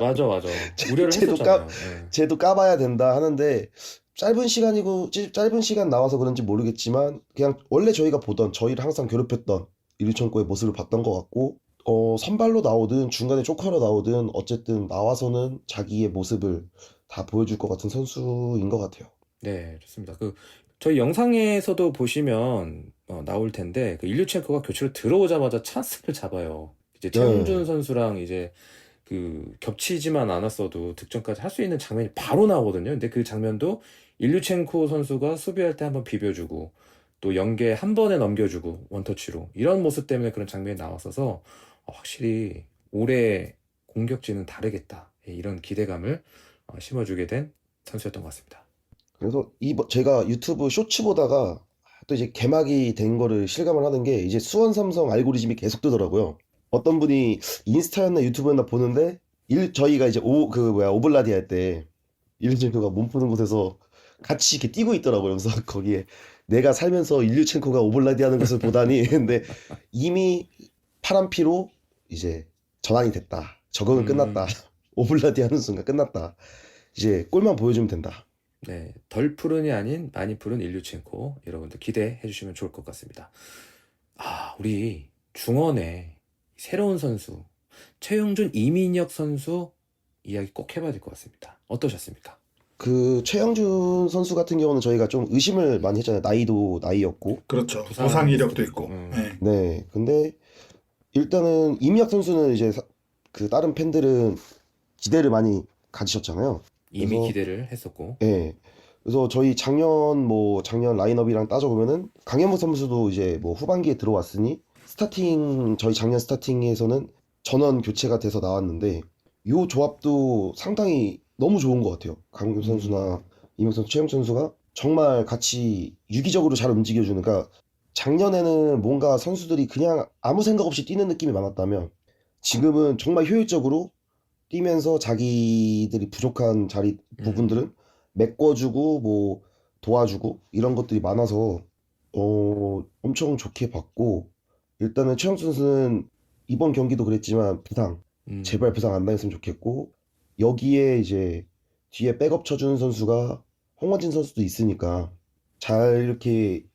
맞아. 우려를 쟤도 했었잖아요. 네. 쟤도 까봐야 된다 하는데 짧은 시간 나와서 그런지 모르겠지만 그냥 원래 저희가 보던 저희를 항상 괴롭혔던 일류첸코의 모습을 봤던 것 같고 선발로 나오든 중간에 조커로 나오든 어쨌든 나와서는 자기의 모습을 다 보여줄 것 같은 선수인 것 같아요. 네, 좋습니다. 저희 영상에서도 보시면 나올 텐데 그 일류첸코가 교체로 들어오자마자 찬스를 잡아요. 이제 최훈준 선수랑 이제 그 겹치지만 않았어도 득점까지 할 수 있는 장면이 바로 나오거든요. 근데 그 장면도 일류첸코 선수가 수비할 때 한번 비벼주고 또 연계 한 번에 넘겨주고 원터치로 이런 모습 때문에 그런 장면이 나왔어서 확실히 올해 공격진은 다르겠다. 이런 기대감을 심어주게 된 선수였던 것 같습니다. 그래서 제가 유튜브 쇼츠 보다가 또 이제 개막이 된 거를 실감을 하는 게 이제 수원 삼성 알고리즘이 계속 뜨더라고요. 어떤 분이 인스타였나 유튜브였나 보는데 저희가 이제 오블라디 할 때 일류첸코가 몸 푸는 곳에서 같이 이렇게 뛰고 있더라고요. 그래서 거기에 내가 살면서 일류첸코가 오블라디 하는 것을 보다니 근데 이미 파란 피로 이제 전환이 됐다. 적응은 끝났다. 오블라디 하는 순간 끝났다. 이제 골만 보여주면 된다. 네, 덜 푸른이 아닌 많이 푸른 일류첸코 여러분들 기대해 주시면 좋을 것 같습니다. 우리 중원에 새로운 선수 최용준, 이민혁 선수 이야기 꼭 해봐야 될 것 같습니다. 어떠셨습니까? 그 최영준 선수 같은 경우는 저희가 좀 의심을 많이 했잖아요. 나이도 나이였고. 그렇죠. 부상 부상 이력도 있을 있고. 있고. 네. 네. 근데 일단은 이민혁 선수는 이제 그 다른 팬들은 기대를 많이 가지셨잖아요. 이미 그래서 기대를 했었고. 예. 그래서 저희 작년 라인업이랑 따져보면은 강현무 선수도 이제 뭐 후반기에 들어왔으니 저희 작년 스타팅에서는 전원 교체가 돼서 나왔는데 요 조합도 상당히 너무 좋은 것 같아요. 강현무 선수나 이민혁 선수, 최영 선수가 정말 같이 유기적으로 잘 움직여주는. 그러니까 작년에는 뭔가 선수들이 그냥 아무 생각 없이 뛰는 느낌이 많았다면 지금은 정말 효율적으로 뛰면서 자기들이 부족한 부분들은 메꿔주고 뭐 도와주고 이런 것들이 많아서 엄청 좋게 봤고 일단은 최영 선수는 이번 경기도 그랬지만 제발 부상 안 당했으면 좋겠고 여기에 이제 뒤에 백업 쳐주는 선수가 홍원진 선수도 있으니까 잘 이렇게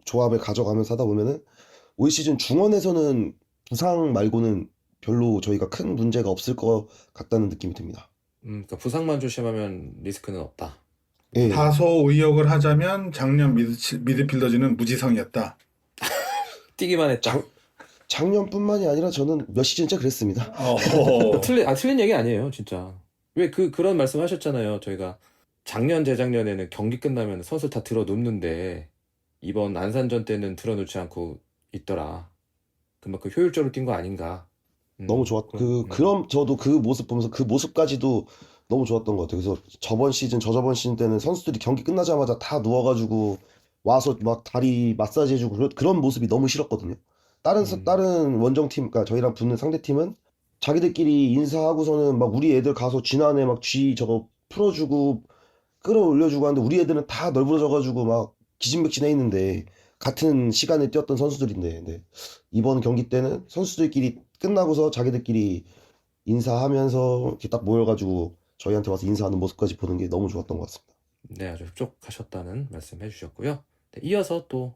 조합을 가져가면서 하다 보면은 올 시즌 중원에서는 부상 말고는 별로 저희가 큰 문제가 없을 것 같다는 느낌이 듭니다. 그러니까 부상만 조심하면 리스크는 없다. 예. 다소 의역을 하자면 작년 미드필더진은 무지성이었다. 뛰기만 했다. 작년뿐만이 아니라 저는 몇 시즌째 그랬습니다. 틀린 얘기 아니에요, 진짜. 왜 그런 말씀 하셨잖아요. 저희가 작년, 재작년에는 경기 끝나면 선수 다 들어눕는데 이번 안산전 때는 들어놓지 않고 있더라. 그만큼 효율적으로 뛴 거 아닌가. 너무 그럼 저도 그 모습 보면서 그 모습까지도 너무 좋았던 것 같아요. 그래서 저저번 시즌 때는 선수들이 경기 끝나자마자 다 누워가지고 와서 막 다리 마사지 해주고 그런 모습이 너무 싫었거든요. 다른 원정팀, 그러니까 저희랑 붙는 상대팀은 자기들끼리 인사하고서는 막 우리 애들 가서 지난해 막 저거 풀어주고 끌어올려주고 하는데 우리 애들은 다 널브러져가지고 막 기진맥진해 있는데 같은 시간에 뛰었던 선수들인데 네. 이번 경기 때는 선수들끼리 끝나고서 자기들끼리 인사하면서 이렇게 딱 모여가지고 저희한테 와서 인사하는 모습까지 보는 게 너무 좋았던 것 같습니다. 네, 아주 흡족하셨다는 말씀 해주셨고요. 네, 이어서 또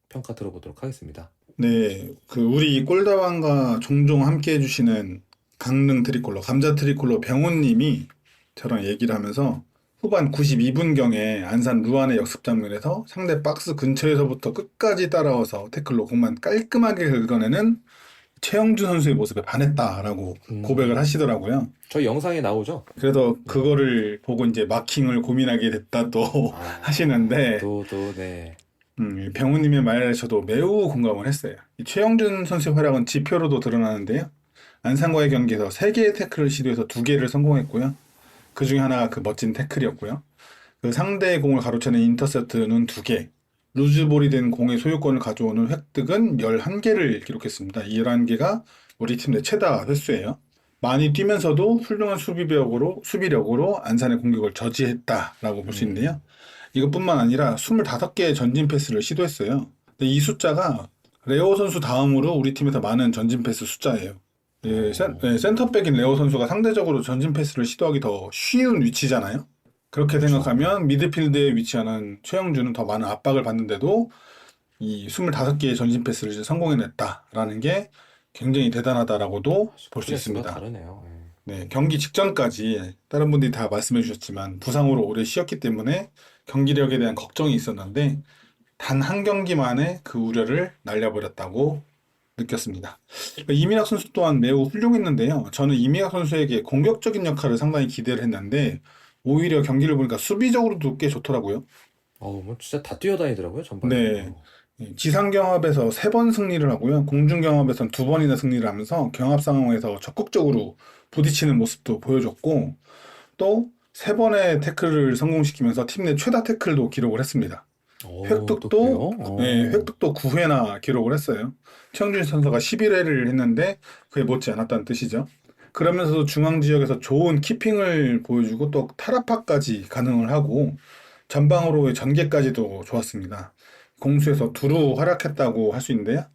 평가 들어보도록 하겠습니다. 네, 우리 꼴다왕과 종종 함께 해주시는 강릉 트리콜러, 감자 트리콜러 병훈님이 저랑 얘기를 하면서 후반 92분경에 안산 루안의 역습 장면에서 상대 박스 근처에서부터 끝까지 따라와서 태클로 공만 깔끔하게 긁어내는 최영준 선수의 모습에 반했다라고 고백을 하시더라고요. 저희 영상에 나오죠? 그래서 그거를 보고 이제 마킹을 고민하게 됐다 또 하시는데 네. 병우님의 말에 저도 매우 공감을 했어요. 이 최영준 선수의 활약은 지표로도 드러나는데요. 안산과의 경기에서 3개의 태클을 시도해서 2개를 성공했고요. 그 중에 하나가 그 멋진 태클이었고요. 그 상대의 공을 가로채는 인터셉트는 2개, 루즈볼이 된 공의 소유권을 가져오는 획득은 11개를 기록했습니다. 이 11개가 우리 팀 내 최다 횟수예요. 많이 뛰면서도 훌륭한 수비력으로 안산의 공격을 저지했다라고 볼 수 있는데요. 이것뿐만 아니라 25개의 전진 패스를 시도했어요. 근데 이 숫자가 레오 선수 다음으로 우리 팀에서 많은 전진 패스 숫자예요. 센터백인 레오 선수가 상대적으로 전진 패스를 시도하기 더 쉬운 위치잖아요. 그렇게 생각하면 미드필드에 위치하는 최영준은 더 많은 압박을 받는데도 이 25개의 전진 패스를 성공해냈다라는 게 굉장히 대단하다라고도 볼 수 있습니다. 다르네요. 네, 경기 직전까지 다른 분들이 다 말씀해 주셨지만 부상으로 오래 쉬었기 때문에 경기력에 대한 걱정이 있었는데 단 한 경기만에 그 우려를 날려버렸다고 느꼈습니다. 이민학 선수 또한 매우 훌륭했는데요. 저는 이민학 선수에게 공격적인 역할을 상당히 기대를 했는데 오히려 경기를 보니까 수비적으로도 꽤 좋더라고요. 뭐 진짜 다 뛰어다니더라고요, 전반에. 네. 지상 경합에서 3번 승리를 하고요. 공중 경합에서는 2번이나 승리를 하면서 경합 상황에서 적극적으로 부딪히는 모습도 보여줬고 또 3번의 태클을 성공시키면서 팀 내 최다 태클도 기록을 했습니다. 또 획득도 그래요? 네, 획득도 9회나 기록을 했어요. 최영준 선수가 11회를 했는데 그에 못지 않았다는 뜻이죠. 그러면서도 중앙 지역에서 좋은 키핑을 보여주고 또 탈압박까지 가능을 하고 전방으로의 전개까지도 좋았습니다. 공수에서 두루 활약했다고 할 수 있는데요.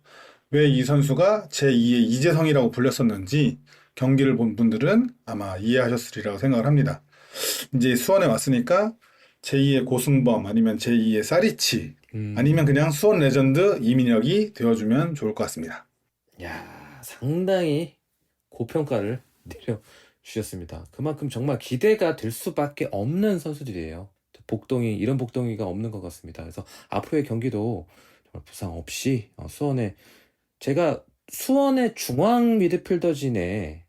왜 이 선수가 제2의 이재성이라고 불렸었는지 경기를 본 분들은 아마 이해하셨으리라고 생각을 합니다. 이제 수원에 왔으니까 제2의 고승범 아니면 제2의 사리치 아니면 그냥 수원 레전드 이민혁이 되어주면 좋을 것 같습니다. 야, 상당히 고평가를 내려주셨습니다. 그만큼 정말 기대가 될 수밖에 없는 선수들이에요. 이런 복동이가 없는 것 같습니다. 그래서 앞으로의 경기도 정말 부상 없이 제가 수원의 중앙 미드필더진에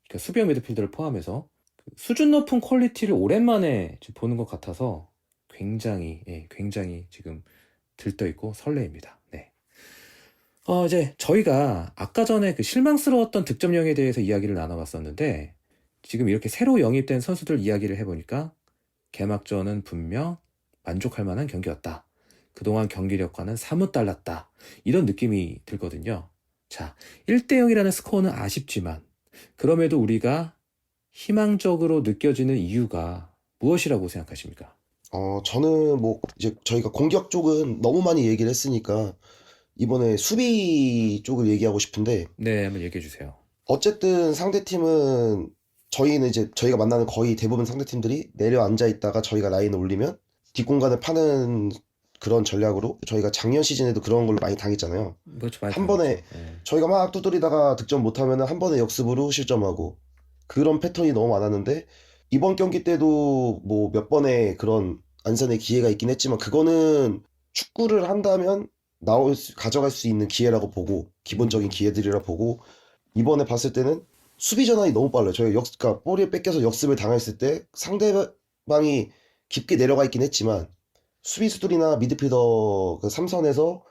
그러니까 수비형 미드필더를 포함해서 수준 높은 퀄리티를 오랜만에 지금 보는 것 같아서 굉장히 지금 들떠있고 설레입니다. 네. 이제 저희가 아까 전에 그 실망스러웠던 득점력에 대해서 이야기를 나눠봤었는데 지금 이렇게 새로 영입된 선수들 이야기를 해보니까 개막전은 분명 만족할 만한 경기였다. 그동안 경기력과는 사뭇 달랐다. 이런 느낌이 들거든요. 자, 1대0이라는 스코어는 아쉽지만 그럼에도 우리가 희망적으로 느껴지는 이유가 무엇이라고 생각하십니까? 저는 뭐 이제 저희가 공격 쪽은 너무 많이 얘기를 했으니까 이번에 수비 쪽을 얘기하고 싶은데 네, 한번 얘기해 주세요. 어쨌든 상대팀은 저희는 이제 저희가 만나는 거의 대부분 상대팀들이 내려앉아 있다가 저희가 라인을 올리면 뒷공간을 파는 그런 전략으로 저희가 작년 시즌에도 그런 걸로 많이 당했잖아요. 그렇죠, 많이 한 번에 당했죠. 네. 저희가 막 두드리다가 득점 못하면 한 번에 역습으로 실점하고 그런 패턴이 너무 많았는데 이번 경기 때도 뭐 몇 번의 그런 안산의 기회가 있긴 했지만 그거는 축구를 한다면 가져갈 수 있는 기회라고 보고 기본적인 기회들이라 보고 이번에 봤을 때는 수비 전환이 너무 빨라요. 그러니까 볼을 뺏겨서 역습을 당했을 때 상대방이 깊게 내려가 있긴 했지만 수비수들이나 미드필더 그 3선에서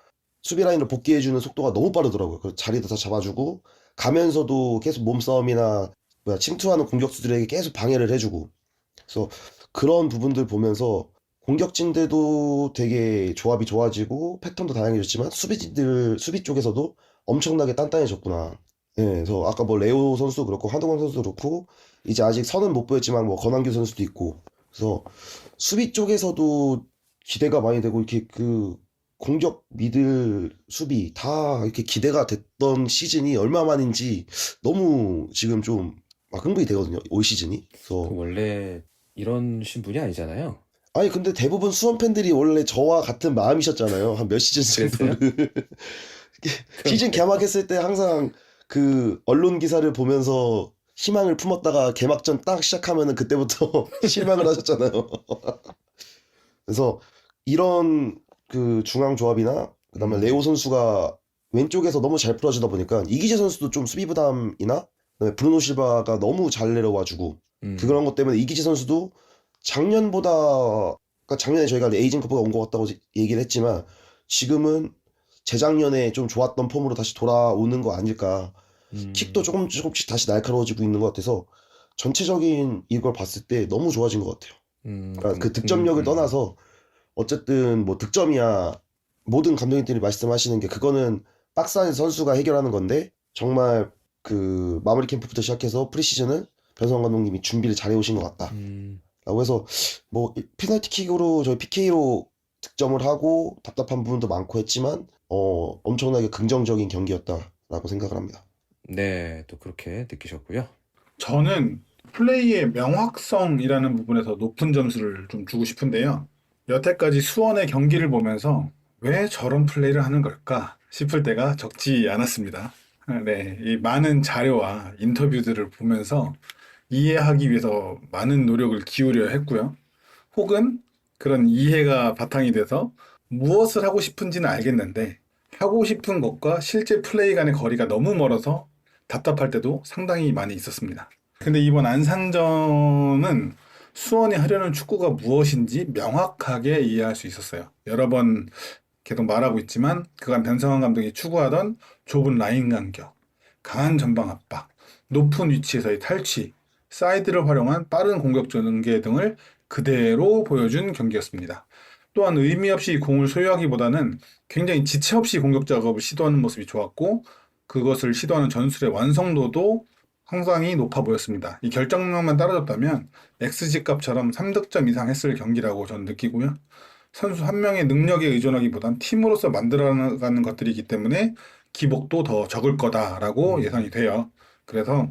수비 라인을 복귀해주는 속도가 너무 빠르더라고요. 그 자리도 다 잡아주고 가면서도 계속 몸싸움이나 침투하는 공격수들에게 계속 방해를 해주고 그래서 그런 부분들 보면서 공격진들도 되게 조합이 좋아지고 패턴도 다양해졌지만 수비 쪽에서도 엄청나게 단단해졌구나. 예, 그래서 아까 뭐 레오 선수도 그렇고 한동원 선수도 그렇고 이제 아직 선은 못 보였지만 뭐 권한규 선수도 있고 그래서 수비 쪽에서도 기대가 많이 되고 이렇게 그 공격 미들 수비 다 이렇게 기대가 됐던 시즌이 얼마만인지 너무 지금 좀 막 흥분이 되거든요. 올 시즌이. 그래서 원래 이런 신분이 아니잖아요. 아니 근데 대부분 수원 팬들이 원래 저와 같은 마음이셨잖아요. 한 몇 시즌 정도를 시즌 개막했을 때 항상 그 언론 기사를 보면서 희망을 품었다가 개막전 딱 시작하면은 그때부터 실망을 하셨잖아요. 그래서 이런 그 중앙 조합이나 그다음에 레오 선수가 왼쪽에서 너무 잘 풀어주다 보니까 이기재 선수도 좀 수비 부담이나 그다음에 브루노 실바가 너무 잘 내려와주고 그런 것 때문에 이기재 선수도 작년보다 그러니까 작년에 저희가 에이징 커프가 온 것 같다고 얘기를 했지만 지금은 재작년에 좀 좋았던 폼으로 다시 돌아오는 거 아닐까. 킥도 조금씩 다시 날카로워지고 있는 것 같아서 전체적인 이걸 봤을 때 너무 좋아진 것 같아요. 그러니까 그 득점력을 떠나서 어쨌든 뭐 득점이야 모든 감독님들이 말씀하시는 게 그거는 박스 안에서 선수가 해결하는 건데 정말 그 마무리 캠프부터 시작해서 프리시즌을 변성환 감독님이 준비를 잘 해오신 것 같다. 라고 해서 뭐 페널티킥으로 저희 PK로 득점을 하고 답답한 부분도 많고 했지만 엄청나게 긍정적인 경기였다라고 생각을 합니다. 네, 또 그렇게 느끼셨고요. 저는 플레이의 명확성이라는 부분에서 높은 점수를 좀 주고 싶은데요. 여태까지 수원의 경기를 보면서 왜 저런 플레이를 하는 걸까 싶을 때가 적지 않았습니다. 네, 이 많은 자료와 인터뷰들을 보면서 이해하기 위해서 많은 노력을 기울여야 했고요. 혹은 그런 이해가 바탕이 돼서 무엇을 하고 싶은지는 알겠는데 하고 싶은 것과 실제 플레이 간의 거리가 너무 멀어서 답답할 때도 상당히 많이 있었습니다. 근데 이번 안산전은 수원이 하려는 축구가 무엇인지 명확하게 이해할 수 있었어요. 여러 번 계속 말하고 있지만 그간 변성환 감독이 추구하던 좁은 라인 간격, 강한 전방 압박, 높은 위치에서의 탈취, 사이드를 활용한 빠른 공격 전개 등을 그대로 보여준 경기였습니다. 또한 의미 없이 공을 소유하기보다는 굉장히 지체 없이 공격 작업을 시도하는 모습이 좋았고 그것을 시도하는 전술의 완성도도 상당히 높아 보였습니다. 이 결정력만 따라줬다면 XG 값처럼 3득점 이상 했을 경기라고 저는 느끼고요. 선수 한 명의 능력에 의존하기보단 팀으로서 만들어가는 것들이기 때문에 기복도 더 적을 거다라고 예상이 돼요. 그래서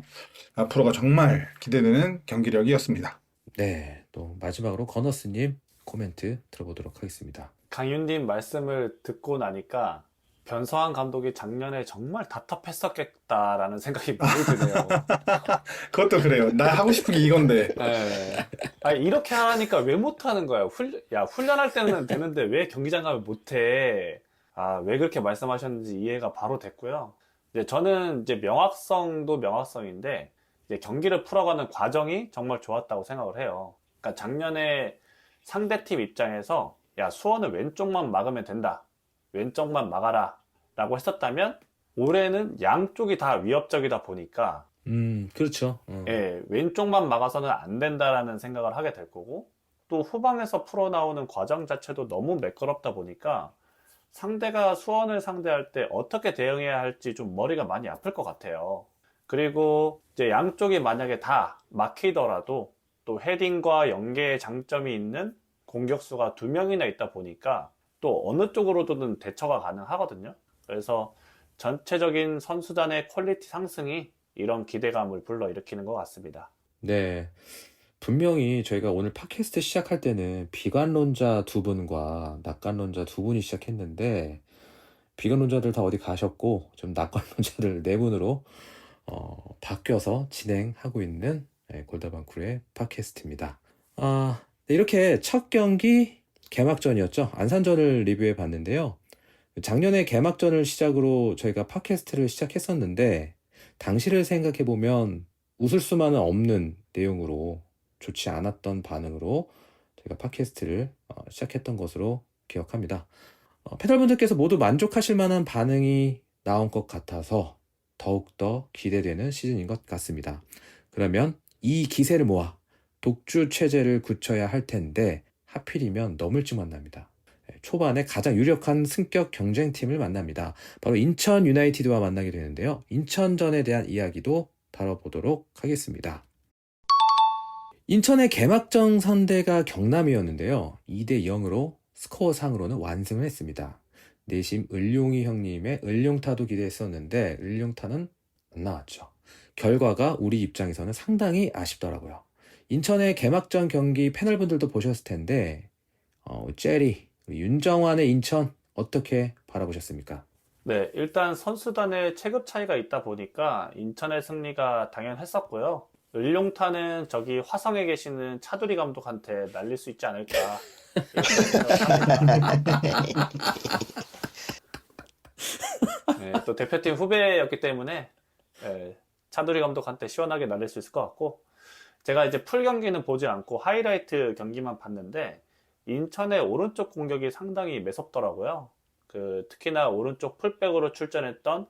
앞으로가 정말 기대되는 경기력이었습니다. 네, 또 마지막으로 건어스님 코멘트 들어보도록 하겠습니다. 강윤님 말씀을 듣고 나니까 변성환 감독이 작년에 정말 답답했었겠다라는 생각이 많이 드네요. 그것도 그래요. 나 하고 싶은 게 이건데. 네. 아니, 이렇게 하니까 왜 못하는 거야? 훈련할 때는 되는데 왜 경기장 가면 못해? 왜 그렇게 말씀하셨는지 이해가 바로 됐고요. 이제 저는 이제 명확성도 명확성인데, 이제 경기를 풀어가는 과정이 정말 좋았다고 생각을 해요. 그러니까 작년에 상대팀 입장에서, 야, 수원은 왼쪽만 막으면 된다. 왼쪽만 막아라. 라고 했었다면, 올해는 양쪽이 다 위협적이다 보니까, 그렇죠. 예, 왼쪽만 막아서는 안 된다라는 생각을 하게 될 거고, 또 후방에서 풀어나오는 과정 자체도 너무 매끄럽다 보니까 상대가 수원을 상대할 때 어떻게 대응해야 할지 좀 머리가 많이 아플 것 같아요. 그리고 이제 양쪽이 만약에 다 막히더라도 또 헤딩과 연계의 장점이 있는 공격수가 2명이나 있다 보니까 또 어느 쪽으로든 대처가 가능하거든요. 그래서 전체적인 선수단의 퀄리티 상승이 이런 기대감을 불러일으키는 것 같습니다. 네. 분명히 저희가 오늘 팟캐스트 시작할 때는 비관론자 2분과 낙관론자 2분이 시작했는데 비관론자들 다 어디 가셨고 좀 낙관론자들 4분으로 바뀌어서 진행하고 있는 골다방쿨의 팟캐스트입니다. 네, 이렇게 첫 경기 개막전이었죠. 안산전을 리뷰해 봤는데요. 작년에 개막전을 시작으로 저희가 팟캐스트를 시작했었는데 당시를 생각해 보면 웃을 수만은 없는 내용으로 좋지 않았던 반응으로 저희가 팟캐스트를 시작했던 것으로 기억합니다. 패널분들께서 모두 만족하실 만한 반응이 나온 것 같아서 더욱더 기대되는 시즌인 것 같습니다. 그러면 이 기세를 모아 독주 체제를 굳혀야 할 텐데 하필이면 너무 일찍 만납니다. 초반에 가장 유력한 승격 경쟁팀을 만납니다. 바로 인천 유나이티드와 만나게 되는데요. 인천전에 대한 이야기도 다뤄보도록 하겠습니다. 인천의 개막전 상대가 경남이었는데요. 2대0으로 스코어상으로는 완승을 했습니다. 내심 을룡이 형님의 을룡타도 기대했었는데 을룡타는 안 나왔죠. 결과가 우리 입장에서는 상당히 아쉽더라고요. 인천의 개막전 경기 패널분들도 보셨을 텐데 제리, 윤정환의 인천 어떻게 바라보셨습니까? 네, 일단 선수단의 체급 차이가 있다 보니까 인천의 승리가 당연했었고요. 을룡타는 저기 화성에 계시는 차두리 감독한테 날릴 수 있지 않을까 이렇게 생각합니다. 네, 또 대표팀 후배였기 때문에 차두리 감독한테 시원하게 날릴 수 있을 것 같고, 제가 이제 풀 경기는 보지 않고 하이라이트 경기만 봤는데 인천의 오른쪽 공격이 상당히 매섭더라고요. 특히나 오른쪽 풀백으로 출전했던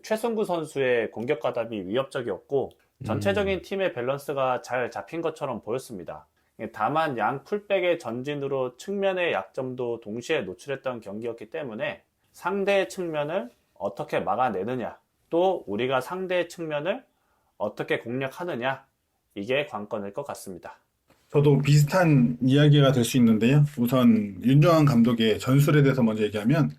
최승구 선수의 공격 가담이 위협적이었고 전체적인 팀의 밸런스가 잘 잡힌 것처럼 보였습니다. 다만 양 풀백의 전진으로 측면의 약점도 동시에 노출했던 경기였기 때문에 상대의 측면을 어떻게 막아내느냐, 또 우리가 상대의 측면을 어떻게 공략하느냐, 이게 관건일 것 같습니다. 저도 비슷한 이야기가 될 수 있는데요. 우선 윤정환 감독의 전술에 대해서 먼저 얘기하면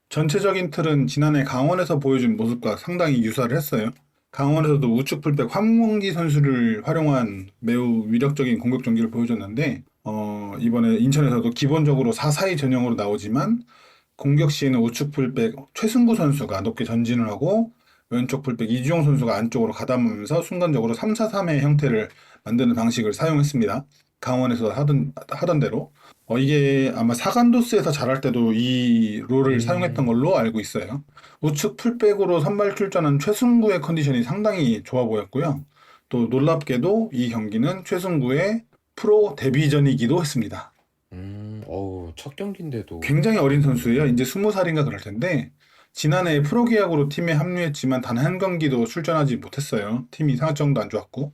전체적인 틀은 지난해 강원에서 보여준 모습과 상당히 유사를 했어요. 강원에서도 우측 풀백 황문기 선수를 활용한 매우 위력적인 공격 전개를 보여줬는데 이번에 인천에서도 기본적으로 4-4-2 전형으로 나오지만 공격 시에는 우측 풀백 최승구 선수가 높게 전진을 하고 왼쪽 풀백 이주영 선수가 안쪽으로 가담하면서 순간적으로 3-4-3의 형태를 만드는 방식을 사용했습니다. 강원에서 하던 대로. 이게 아마 사간도스에서 잘할 때도 이 롤을 사용했던 음, 걸로 알고 있어요. 우측 풀백으로 선발 출전한 최승구의 컨디션이 상당히 좋아 보였고요. 또 놀랍게도 이 경기는 최승구의 프로 데뷔전이기도 했습니다. 어우, 첫 경기인데도, 굉장히 어린 선수예요. 이제 20살인가 그럴 텐데 지난해 프로 계약으로 팀에 합류했지만 단 한 경기도 출전하지 못했어요. 팀이 상황정도 안 좋았고.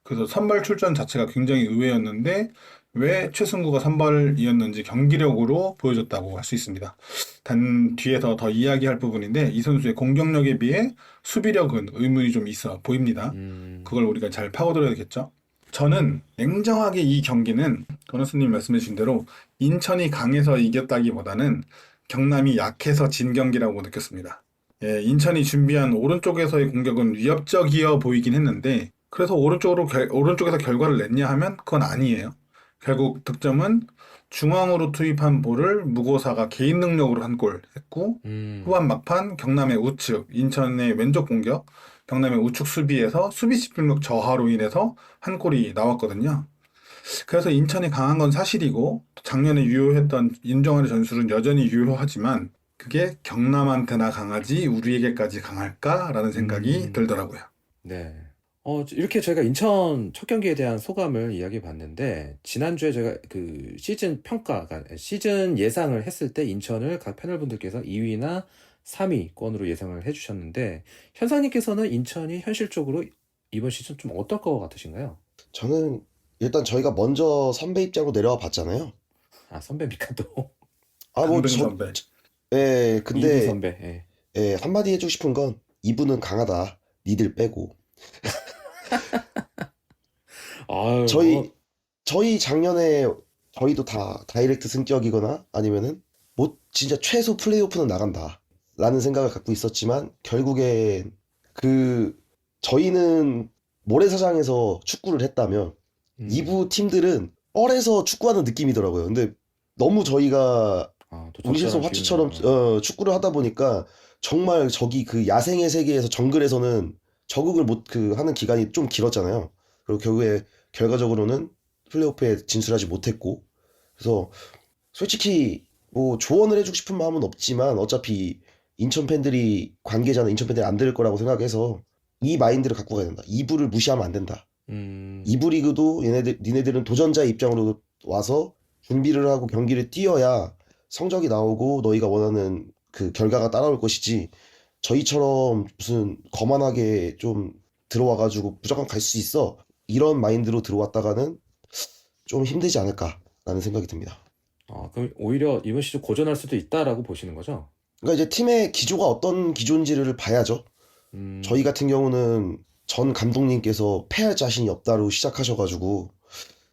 그래서 선발 출전 자체가 굉장히 의외였는데 왜 최승구가 선발이었는지 경기력으로 보여줬다고 할 수 있습니다. 단 뒤에서 더 이야기할 부분인데 이 선수의 공격력에 비해 수비력은 의문이 좀 있어 보입니다. 음, 그걸 우리가 잘 파고들어야겠죠. 저는 냉정하게 이 경기는 건우스님 말씀해 주신 대로 인천이 강해서 이겼다기보다는 경남이 약해서 진 경기라고 느꼈습니다. 예, 인천이 준비한 오른쪽에서의 공격은 위협적이어 보이긴 했는데 그래서 오른쪽에서 결과를 냈냐 하면 그건 아니에요. 결국 득점은 중앙으로 투입한 볼을 무고사가 개인 능력으로 한 골 했고 음, 후반 막판 경남의 우측, 인천의 왼쪽 공격, 경남의 우측 수비에서 수비 집중력 저하로 인해서 한 골이 나왔거든요. 그래서 인천이 강한 건 사실이고 작년에 유효했던 인정하는 전술은 여전히 유효하지만 그게 경남한테나 강하지 우리에게까지 강할까라는 생각이 음, 들더라고요. 네. 이렇게 저희가 인천 첫 경기에 대한 소감을 이야기해 봤는데, 지난주에 제가 그 시즌 예상을 했을 때 인천을 각 패널분들께서 2위나 3위권으로 예상을 해주셨는데, 현상님께서는 인천이 현실적으로 이번 시즌 좀 어떨 것 같으신가요? 저는 일단 저희가 먼저 선배 입장으로 내려와 봤잖아요. 아, 선배입니까 또? 아, 강등 선배. 예, 이부 근데, 선배. 예. 예, 한마디 해주고 싶은 건, 이분은 강하다. 니들 빼고. 아유, 저희, 저희 작년에, 저희도 다 다이렉트 승격이거나, 아니면은, 뭐, 진짜 최소 플레이오프는 나간다. 라는 생각을 갖고 있었지만, 결국엔, 그, 저희는 모래사장에서 축구를 했다면, 음, 2부 팀들은 뻘에서 축구하는 느낌이더라고요. 근데 너무 저희가 또 우리실속 적절한 화투처럼 비유네요. 축구를 하다 보니까 정말 저기 그 야생의 세계에서 정글에서는 적응을 못 하는 기간이 좀 길었잖아요. 그리고 결국에 결과적으로는 플레이오프에 진출하지 못했고 그래서 솔직히 뭐 조언을 해주고 싶은 마음은 없지만 어차피 인천 팬들이 관계자는 인천 팬들이 안 들을 거라고 생각해서 이 마인드를 갖고 가야 된다. 2부를 무시하면 안 된다. 음, 2부 리그도 니네들은 도전자의 입장으로 와서 준비를 하고 경기를 뛰어야 성적이 나오고 너희가 원하는 그 결과가 따라올 것이지 저희처럼 무슨 거만하게 좀 들어와가지고 무조건 갈 수 있어 이런 마인드로 들어왔다가는 좀 힘들지 않을까라는 생각이 듭니다. 그럼 오히려 이번 시즌 고전할 수도 있다라고 보시는 거죠? 그러니까 이제 팀의 기조가 어떤 기조인지를 봐야죠. 저희 음, 같은 경우는 전 감독님께서 패할 자신이 없다로 시작하셔가지고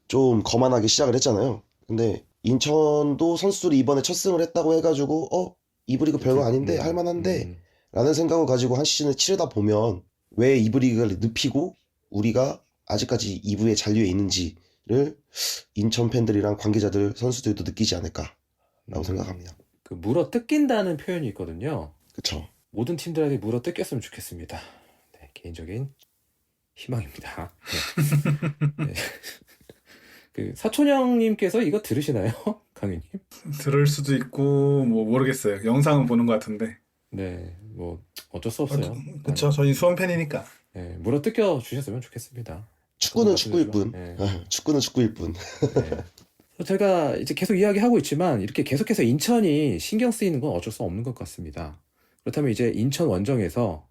좀 거만하게 시작을 했잖아요. 근데 인천도 선수들이 이번에 첫 승을 했다고 해가지고 이브리그 별거 아닌데 할만한데 라는 생각을 가지고 한 시즌을 치르다 보면 왜 이브리그를 눕히고 우리가 아직까지 2부에 잔류해 있는지를 인천 팬들이랑 관계자들 선수들도 느끼지 않을까라고 음, 생각합니다. 그 물어 뜯긴다는 표현이 있거든요. 그쵸? 모든 팀들에게 물어 뜯겼으면 좋겠습니다. 네, 개인적인 희망입니다. 네. 네. 그 사촌형님께서 이거 들으시나요? 강희님? 들을 수도 있고 뭐 모르겠어요. 영상은 보는 것 같은데. 네, 뭐 어쩔 수 없어요. 그쵸. 저희 수원 팬이니까. 네, 물어 뜯겨 주셨으면 좋겠습니다. 저도 축구는 축구일 뿐. 말씀드리지만, 축구는 축구일 뿐. 네. 제가 이제 계속 이야기하고 있지만 이렇게 계속해서 인천이 신경 쓰이는 건 어쩔 수 없는 것 같습니다. 그렇다면 이제 인천 원정에서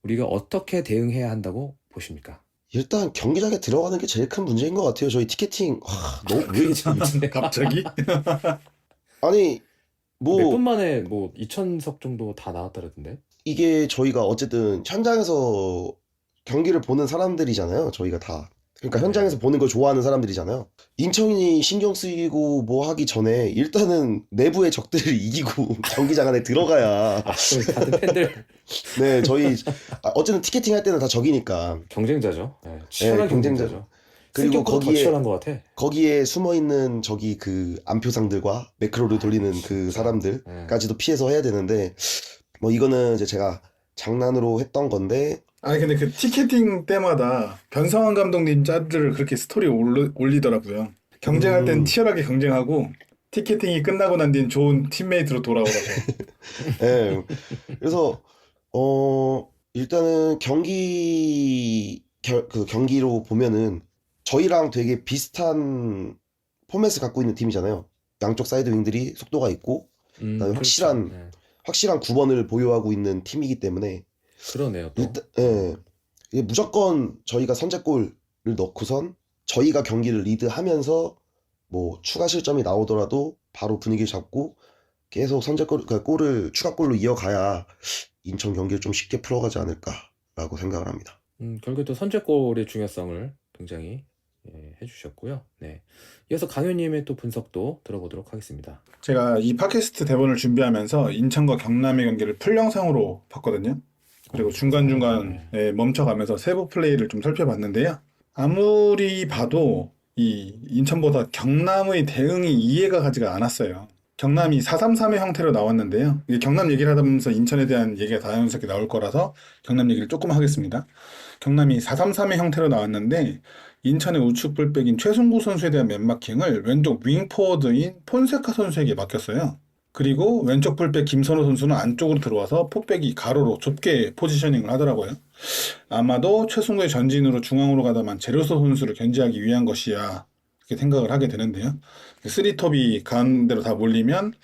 우리가 어떻게 대응해야 한다고 보십니까? 일단 경기장에 들어가는 게 제일 큰 문제인 것 같아요. 저희 티켓팅 너무 그게 제일 문제인데. 갑자기? 아니 몇 분 뭐 만에 뭐 2,000석 정도 다 나왔다던데. 이게 저희가 어쨌든 현장에서 경기를 보는 사람들이잖아요. 저희가 다. 그러니까 네. 현장에서 보는 걸 좋아하는 사람들이잖아요. 인천이 신경 쓰이고 뭐 하기 전에 일단은 내부의 적들을 이기고 경기장 안에 들어가야 우리 같은 팬들 네, 어쨌든 티켓팅 할 때는 다 적이니까. 경쟁자죠. 네, 네, 치열한 경쟁자. 경쟁자죠. 그리고 승격보다 더 치열한 것 같아. 거기에 숨어 있는 저기 그 안표상들과 매크로를 돌리는 그 진짜. 사람들까지도 피해서 해야 되는데 뭐 이거는 이제 제가 장난으로 했던 건데 아니 근데 그 티켓팅 때마다 변성환 감독님 짤들을 그렇게 스토리에 올리더라고요. 경쟁할 땐 치열하게 경쟁하고 티켓팅이 끝나고 난 뒤엔 좋은 팀메이트로 돌아오라고. 예. 그래서 일단은 경기로 보면은 저희랑 되게 비슷한 포맷을 갖고 있는 팀이잖아요. 양쪽 사이드 윙들이 속도가 있고 그다음에 그렇죠. 네. 확실한 9번을 보유하고 있는 팀이기 때문에 그러네요, 또. 일단 이게 무조건 저희가 선제골을 넣고선 저희가 경기를 리드하면서 뭐 추가 실점이 나오더라도 바로 분위기를 잡고 계속 골을 추가골로 이어가야 인천 경기를 좀 쉽게 풀어가지 않을까라고 생각을 합니다. 결국에 또 선제골의 중요성을 굉장히 해주셨고요. 네. 이어서 강현님의 또 분석도 들어보도록 하겠습니다. 제가 이 팟캐스트 대본을 준비하면서 인천과 경남의 경기를 풀 영상으로 봤거든요. 그리고 중간중간에 멈춰가면서 세부 플레이를 좀 살펴봤는데요. 아무리 봐도 이 인천보다 경남의 대응이 이해가 가지가 않았어요. 경남이 4-3-3의 형태로 나왔는데요. 이게 경남 얘기를 하다 보면서 인천에 대한 얘기가 자연스럽게 나올 거라서 경남 얘기를 조금 하겠습니다. 경남이 4-3-3의 형태로 나왔는데 인천의 우측 풀백인 최승구 선수에 대한 맨마킹을 왼쪽 윙포워드인 폰세카 선수에게 맡겼어요. 그리고 왼쪽 풀백 김선호 선수는 안쪽으로 들어와서 포백이 가로로 좁게 포지셔닝을 하더라고요. 아마도 최승구의 전진으로 중앙으로 가다만 제로소 선수를 견제하기 위한 것이야 이렇게 생각을 하게 되는데요. 3톱이 가운데로 다 몰리면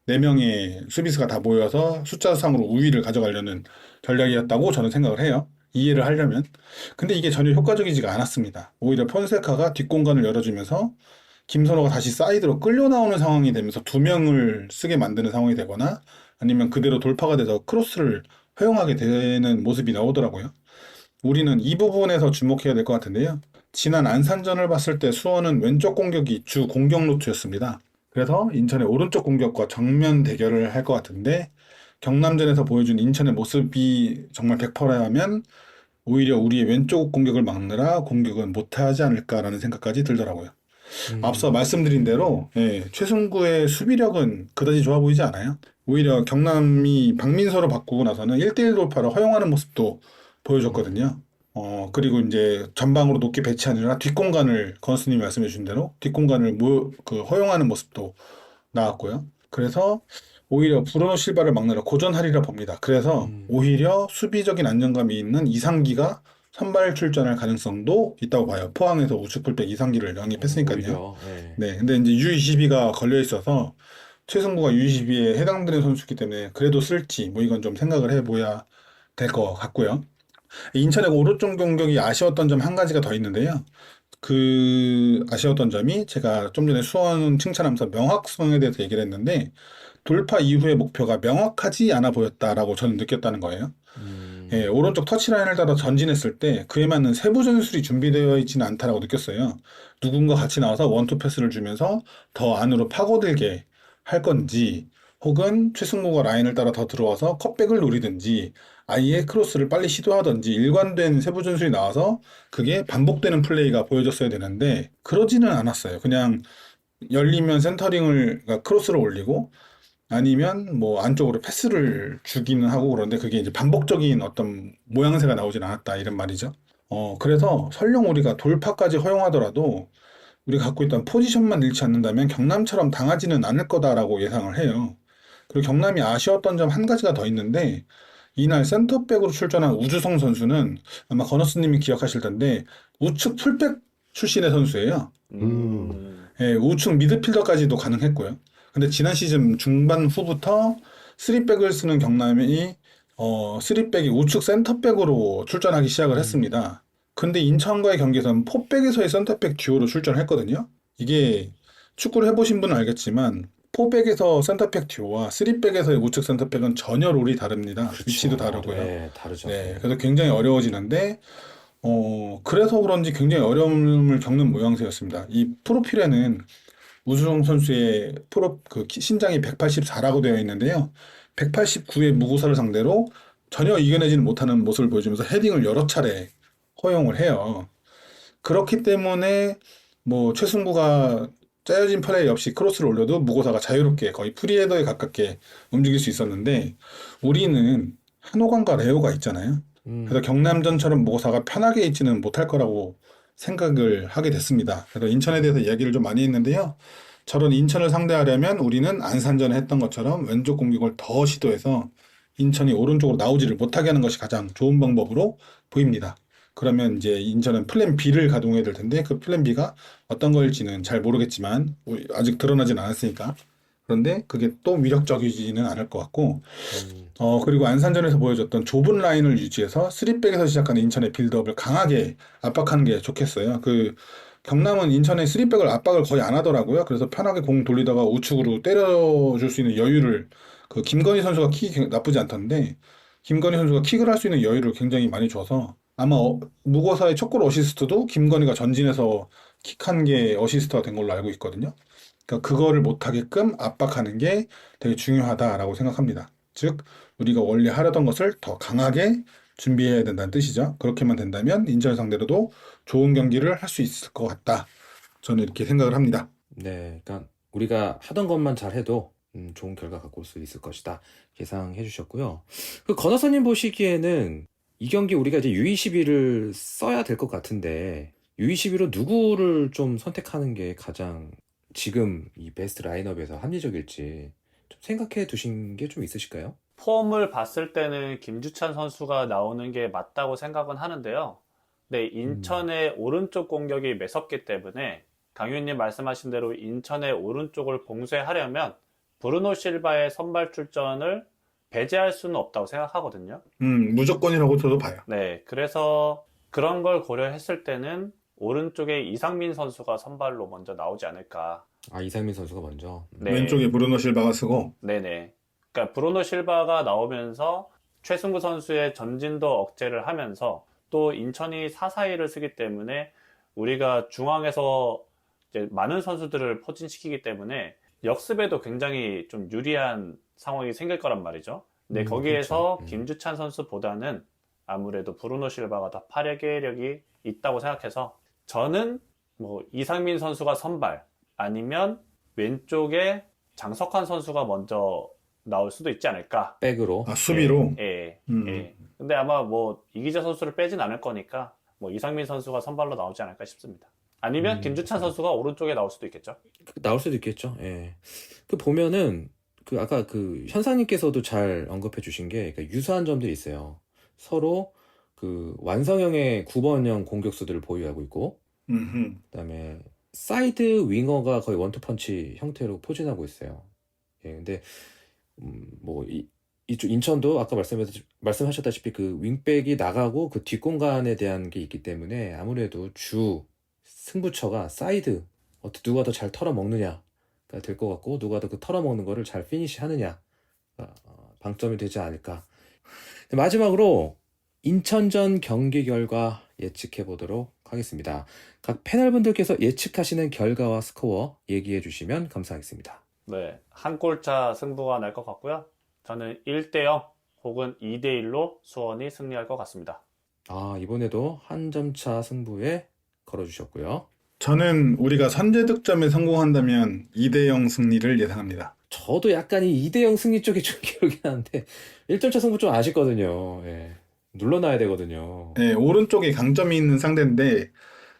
4명의 수비수가 다 모여서 숫자상으로 우위를 가져가려는 전략이었다고 저는 생각을 해요. 이해를 하려면. 근데 이게 전혀 효과적이지가 않았습니다. 오히려 폰세카가 뒷공간을 열어주면서 김선호가 다시 사이드로 끌려 나오는 상황이 되면서 2명을 쓰게 만드는 상황이 되거나 아니면 그대로 돌파가 돼서 크로스를 허용하게 되는 모습이 나오더라고요. 우리는 이 부분에서 주목해야 될 것 같은데요. 지난 안산전을 봤을 때 수원은 왼쪽 공격이 주 공격 루트였습니다. 그래서 인천의 오른쪽 공격과 정면 대결을 할 것 같은데 경남전에서 보여준 인천의 모습이 정말 100%라면 오히려 우리의 왼쪽 공격을 막느라 공격은 못하지 않을까라는 생각까지 들더라고요. 앞서 말씀드린 대로 최승구의 수비력은 그다지 좋아 보이지 않아요. 오히려 경남이 박민서로 바꾸고 나서는 1대1 돌파를 허용하는 모습도 보여줬거든요. 그리고 이제 전방으로 높게 배치하느라 뒷공간을 건수님이 말씀해 주신 대로 뒷공간을 허용하는 모습도 나왔고요. 그래서 오히려 브루노 실바를 막느라 고전하리라 봅니다. 그래서 오히려 수비적인 안정감이 있는 이상기가 선발 출전할 가능성도 있다고 봐요. 포항에서 우측 풀백 이상기를 영입했으니까요. 오히려, 네, 근데 이제 U22가 걸려 있어서 최승구가 U22에 해당되는 선수이기 때문에 그래도 쓸지 뭐 이건 좀 생각을 해봐야 될 것 같고요. 인천의 오른쪽 공격이 아쉬웠던 점 한 가지가 더 있는데요. 그 아쉬웠던 점이 제가 좀 전에 수원 칭찬하면서 명확성에 대해서 얘기를 했는데 돌파 이후의 목표가 명확하지 않아 보였다라고 저는 느꼈다는 거예요. 오른쪽 터치라인을 따라 전진했을 때 그에 맞는 세부 전술이 준비되어 있지는 않다라고 느꼈어요. 누군가 같이 나와서 원투 패스를 주면서 더 안으로 파고들게 할 건지 혹은 최승모가 라인을 따라 더 들어와서 컷백을 노리든지 아예 크로스를 빨리 시도하든지 일관된 세부 전술이 나와서 그게 반복되는 플레이가 보여졌어야 되는데 그러지는 않았어요. 그냥 열리면 센터링을 그러니까 크로스를 올리고 아니면 뭐 안쪽으로 패스를 주기는 하고 그런데 그게 이제 반복적인 어떤 모양새가 나오진 않았다 이런 말이죠. 그래서 설령 우리가 돌파까지 허용하더라도 우리가 갖고 있던 포지션만 잃지 않는다면 경남처럼 당하지는 않을 거다라고 예상을 해요. 그리고 경남이 아쉬웠던 점 한 가지가 더 있는데 이날 센터백으로 출전한 우주성 선수는 아마 건어스님이 기억하실 텐데 우측 풀백 출신의 선수예요. 우측 미드필더까지도 가능했고요. 근데 지난 시즌 중반 후부터 3백을 쓰는 경남이 3백이 우측 센터백으로 출전하기 시작을 했습니다. 근데 인천과의 경기에서는 4백에서의 센터백 듀오로 출전했거든요. 이게 축구를 해보신 분은 알겠지만 4백에서 센터백 듀오와 3백에서의 우측 센터백은 전혀 롤이 다릅니다. 그렇죠. 위치도 다르고요. 네, 다르죠. 네, 그래서 굉장히 어려워지는데 그래서 그런지 굉장히 어려움을 겪는 모양새였습니다. 이 프로필에는 우주성 선수의 신장이 184라고 되어 있는데요. 189의 무고사를 상대로 전혀 이겨내지는 못하는 모습을 보여주면서 헤딩을 여러 차례 허용을 해요. 그렇기 때문에 뭐 최승구가 짜여진 플레이 없이 크로스를 올려도 무고사가 자유롭게 거의 프리헤더에 가깝게 움직일 수 있었는데 우리는 한호관과 레오가 있잖아요. 그래서 경남전처럼 무고사가 편하게 있지는 못할 거라고 생각을 하게 됐습니다. 그래서 인천에 대해서 이야기를 좀 많이 했는데요. 저런 인천을 상대하려면 우리는 안산전에 했던 것처럼 왼쪽 공격을 더 시도해서 인천이 오른쪽으로 나오지를 못하게 하는 것이 가장 좋은 방법으로 보입니다. 그러면 이제 인천은 플랜 B를 가동해야 될 텐데 그 플랜 B가 어떤 걸지는 잘 모르겠지만 아직 드러나진 않았으니까. 그런데 그게 또 위력적이지는 않을 것 같고 그리고 안산전에서 보여줬던 좁은 라인을 유지해서 3백에서 시작하는 인천의 빌드업을 강하게 압박하는 게 좋겠어요. 그 경남은 인천의 3백을 압박을 거의 안 하더라고요. 그래서 편하게 공 돌리다가 우측으로 때려줄 수 있는 여유를 그 김건희 선수가 킥이 나쁘지 않던데 김건희 선수가 킥을 할 수 있는 여유를 굉장히 많이 줘서 아마 무고사의 첫골 어시스트도 김건희가 전진해서 킥한 게 어시스트가 된 걸로 알고 있거든요. 그러니까 그거를 못하게끔 압박하는 게 되게 중요하다라고 생각합니다. 즉 우리가 원래 하려던 것을 더 강하게 준비해야 된다는 뜻이죠. 그렇게만 된다면 인천 상대로도 좋은 경기를 할 수 있을 것 같다. 저는 이렇게 생각을 합니다. 네, 그러니까 우리가 하던 것만 잘해도 좋은 결과 갖고 올 수 있을 것이다. 예상해 주셨고요. 그 건화선님 보시기에는 이 경기 우리가 이제 U22를 써야 될 것 같은데 U22로 누구를 좀 선택하는 게 가장 지금 이 베스트 라인업에서 합리적일지 좀 생각해 두신 게 좀 있으실까요? 폼을 봤을 때는 김주찬 선수가 나오는 게 맞다고 생각은 하는데요. 네, 인천의 오른쪽 공격이 매섭기 때문에 강윤님 말씀하신 대로 인천의 오른쪽을 봉쇄하려면 브루노 실바의 선발 출전을 배제할 수는 없다고 생각하거든요. 무조건이라고 저도 봐요. 네, 그래서 그런 걸 고려했을 때는 오른쪽에 이상민 선수가 선발로 먼저 나오지 않을까. 아, 이상민 선수가 먼저. 네. 왼쪽에 브루노 실바가 쓰고 네네. 그러니까 브루노 실바가 나오면서 최승구 선수의 전진도 억제를 하면서 또 인천이 4-4-2를 쓰기 때문에 우리가 중앙에서 이제 많은 선수들을 포진시키기 때문에 역습에도 굉장히 좀 유리한 상황이 생길 거란 말이죠. 근데 거기에서 그렇죠. 김주찬 선수보다는 아무래도 브루노 실바가 더 파괴력이 있다고 생각해서 저는 뭐 이상민 선수가 선발 아니면 왼쪽에 장석환 선수가 먼저 나올 수도 있지 않을까. 백으로. 수비로 예, 음. 예. 근데 아마 뭐 이기재 선수를 빼진 않을 거니까 뭐 이상민 선수가 선발로 나오지 않을까 싶습니다. 아니면 김주찬 선수가 오른쪽에 나올 수도 있겠죠. 나올 수도 있겠죠. 예. 그 보면은 그 아까 그 현상님께서도 잘 언급해 주신 게 그러니까 유사한 점들이 있어요. 서로 그 완성형의 9번형 공격수들을 보유하고 있고 그다음에 사이드 윙어가 거의 원투펀치 형태로 포진하고 있어요. 예, 근데 뭐 이쪽 인천도 아까 말씀하셨다시피 그 윙백이 나가고 그 뒷공간에 대한 게 있기 때문에 아무래도 주 승부처가 사이드 누가 더 잘 털어먹느냐가 될 것 같고 누가 더 그 털어먹는 거를 잘 피니시하느냐 방점이 되지 않을까. 마지막으로 인천전 경기 결과 예측해 보도록 하겠습니다. 각 패널분들께서 예측하시는 결과와 스코어 얘기해 주시면 감사하겠습니다. 네, 한 골차 승부가 날 것 같고요. 저는 1대0 혹은 2대1로 수원이 승리할 것 같습니다. 아, 이번에도 한 점차 승부에 걸어주셨고요. 저는 우리가 선제 득점에 성공한다면 2대0 승리를 예상합니다. 저도 약간 이 2대0 승리 쪽이 좀 기억이 나는데 1점차 승부 좀 아쉽거든요. 예. 눌러놔야 되거든요. 네, 오른쪽에 강점이 있는 상대인데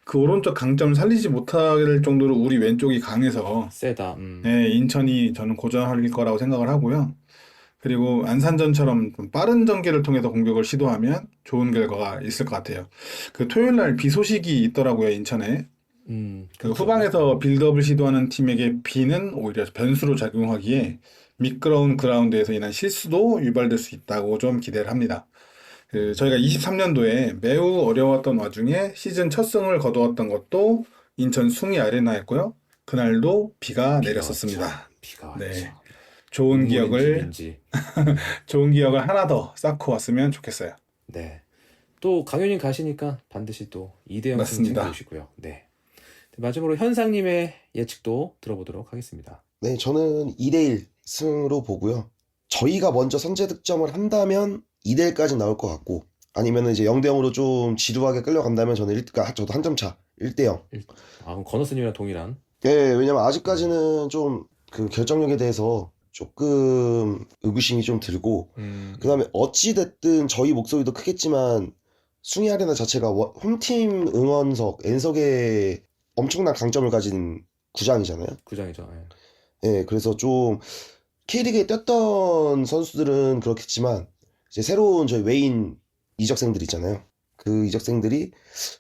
그 오른쪽 강점 살리지 못할 정도로 우리 왼쪽이 강해서 세다. 네, 인천이 저는 고전할 거라고 생각을 하고요. 그리고 안산전처럼 좀 빠른 전개를 통해서 공격을 시도하면 좋은 결과가 있을 것 같아요. 그 토요일 날 비 소식이 있더라고요, 인천에. 그 그렇죠. 후방에서 빌드업을 시도하는 팀에게 비는 오히려 변수로 작용하기에 미끄러운 그라운드에서 인한 실수도 유발될 수 있다고 좀 기대를 합니다. 저희가 23년도에 매우 어려웠던 와중에 시즌 첫 승을 거두었던 것도 인천 숭이 아레나였고요. 그날도 비가 내렸었습니다. 왔죠. 비가 왔죠. 네. 좋은 기억을 하나 더 쌓고 왔으면 좋겠어요. 네. 또 강현님 가시니까 반드시 또 2대0 승리 맞습니다. 챙겨주시고요. 네. 마지막으로 현상님의 예측도 들어보도록 하겠습니다. 네, 저는 2대1 승으로 보고요. 저희가 먼저 선제 득점을 한다면 2대1까지 나올 것 같고, 아니면 이제 0대0으로 좀 지루하게 끌려간다면 그러니까 저도 한 점 차, 1대0. 아, 그럼 건너스님이랑 동일한? 네, 왜냐면 아직까지는 좀 그 결정력에 대해서 조금 의구심이 좀 들고, 그 다음에 어찌됐든 저희 목소리도 크겠지만, 숭이 아레나 자체가 홈팀 응원석, N석에 엄청난 강점을 가진 구장이잖아요. 구장이죠. 예, 그래서 좀 K리그에 뛰었던 선수들은 그렇겠지만 이제 새로운 저희 외인 이적생들 있잖아요. 그 이적생들이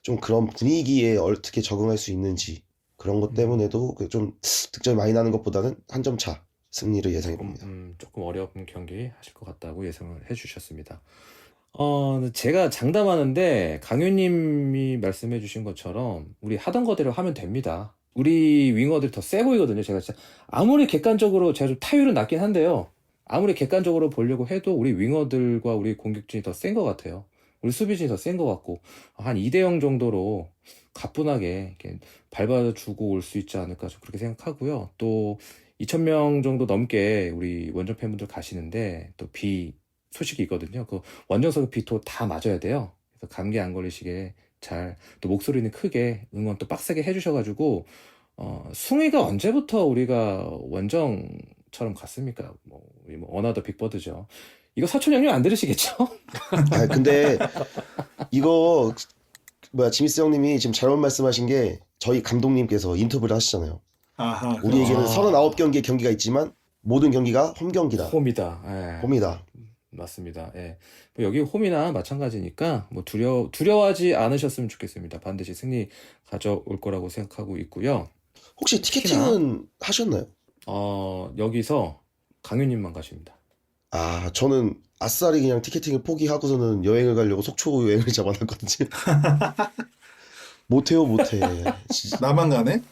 좀 그런 분위기에 어떻게 적응할 수 있는지 그런 것 때문에도 좀 득점이 많이 나는 것보다는 한 점 차 승리를 예상해 봅니다. 조금 어려운 경기 하실 것 같다고 예상을 해주셨습니다. 제가 장담하는데 강효님이 말씀해주신 것처럼 우리 하던 거대로 하면 됩니다. 우리 윙어들이 더 세 보이거든요. 제가 진짜 아무리 객관적으로 제가 좀 타율은 낮긴 한데요. 아무리 객관적으로 보려고 해도 우리 윙어들과 우리 공격진이 더 센 것 같아요. 우리 수비진이 더 센 것 같고 한 2대0 정도로 가뿐하게 이렇게 밟아주고 올 수 있지 않을까 좀 그렇게 생각하고요. 또 2,000명 정도 넘게 우리 원정 팬분들 가시는데 또 비 소식이 있거든요. 그 원정석 비도 다 맞아야 돼요. 그래서 감기 안 걸리시게 잘 또 목소리는 크게 응원 또 빡세게 해주셔가지고 승희가 언제부터 우리가 원정처럼 갔습니까? 우리 어나더 빅버드죠. 이거 사촌 형님 안 들으시겠죠? 아, 근데 이거 지미스 형님이 지금 잘못 말씀하신 게 저희 감독님께서 인터뷰를 하시잖아요. 아하, 우리에게는 아. 39경기의 경기가 있지만 모든 경기가 홈경기다. 홈이다. 예. 홈이다. 맞습니다. 예. 뭐 여기 홈이나 마찬가지니까 뭐 두려워하지 않으셨으면 좋겠습니다. 반드시 승리 가져올 거라고 생각하고 있고요. 혹시 티켓팅은 하셨나요? 여기서 강윤님만 가십니다. 아, 저는 아싸리 그냥 티켓팅을 포기하고서는 여행을 가려고 속초 여행을 잡아놨거든요. 못해요, 못해. 진짜. 나만 가네?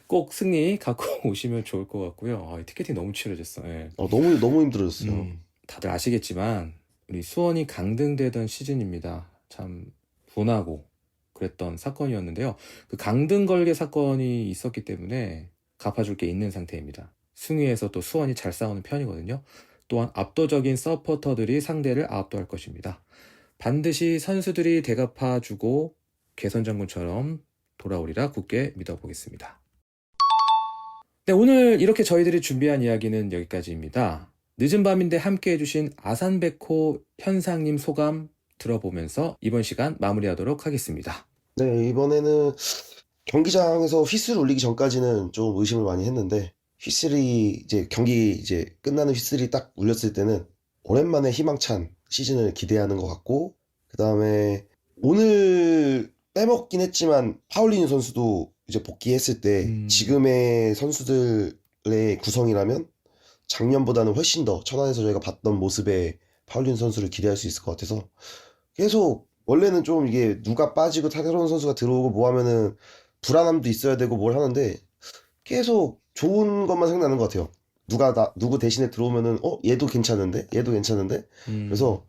꼭 승리 갖고 오시면 좋을 것 같고요. 티켓팅 너무 치러졌어. 예. 너무 힘들어졌어요. 다들 아시겠지만 우리 수원이 강등되던 시즌입니다. 참 분하고 그랬던 사건이었는데요. 그 강등 걸개 사건이 있었기 때문에 갚아줄 게 있는 상태입니다. 승위에서 또 수원이 잘 싸우는 편이거든요. 또한 압도적인 서포터들이 상대를 압도할 것입니다. 반드시 선수들이 대갚아주고 개선장군처럼 돌아오리라 굳게 믿어보겠습니다. 네, 오늘 이렇게 저희들이 준비한 이야기는 여기까지입니다. 늦은 밤인데 함께 해주신 아산백호 현상님 소감 들어보면서 이번 시간 마무리하도록 하겠습니다. 네, 이번에는 경기장에서 휘슬 울리기 전까지는 좀 의심을 많이 했는데 휘슬이 이제 경기 이제 끝나는 휘슬이 딱 울렸을 때는 오랜만에 희망찬 시즌을 기대하는 것 같고 그 다음에 오늘 빼먹긴 했지만 파울리뉴 선수도 이제 복귀했을 때 지금의 선수들의 구성이라면 작년보다는 훨씬 더 천안에서 저희가 봤던 모습의 파울리뉴 선수를 기대할 수 있을 것 같아서 계속 원래는 좀 이게 누가 빠지고 새로운 선수가 들어오고 뭐 하면은 불안함도 있어야 되고 뭘 하는데 계속 좋은 것만 생각나는 것 같아요. 누구 대신에 들어오면은 얘도 괜찮은데 그래서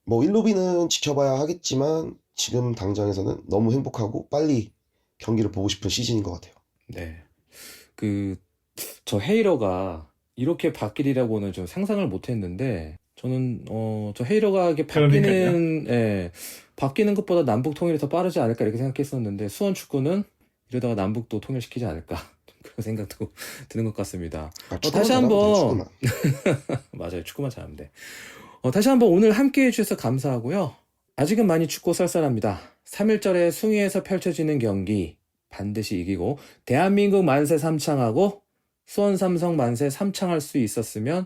뭐 일로비는 지켜봐야 하겠지만 지금 당장에서는 너무 행복하고 빨리 경기를 보고 싶은 시즌인 것 같아요. 네. 저 헤이러가 이렇게 바뀌리라고는 좀 상상을 못 했는데, 저는, 저 헤이러가 이렇게 바뀌는 것보다 남북 통일이 더 빠르지 않을까 이렇게 생각했었는데, 수원 축구는 이러다가 남북도 통일시키지 않을까. 그런 생각도 드는 것 같습니다. 다시 한번, 맞아요. 축구만 잘하면 돼. 다시 한번 오늘 함께 해주셔서 감사하고요. 아직은 많이 춥고 쌀쌀합니다. 3.1절에 숭이에서 펼쳐지는 경기 반드시 이기고 대한민국 만세 삼창하고 수원 삼성 만세 삼창할 수 있었으면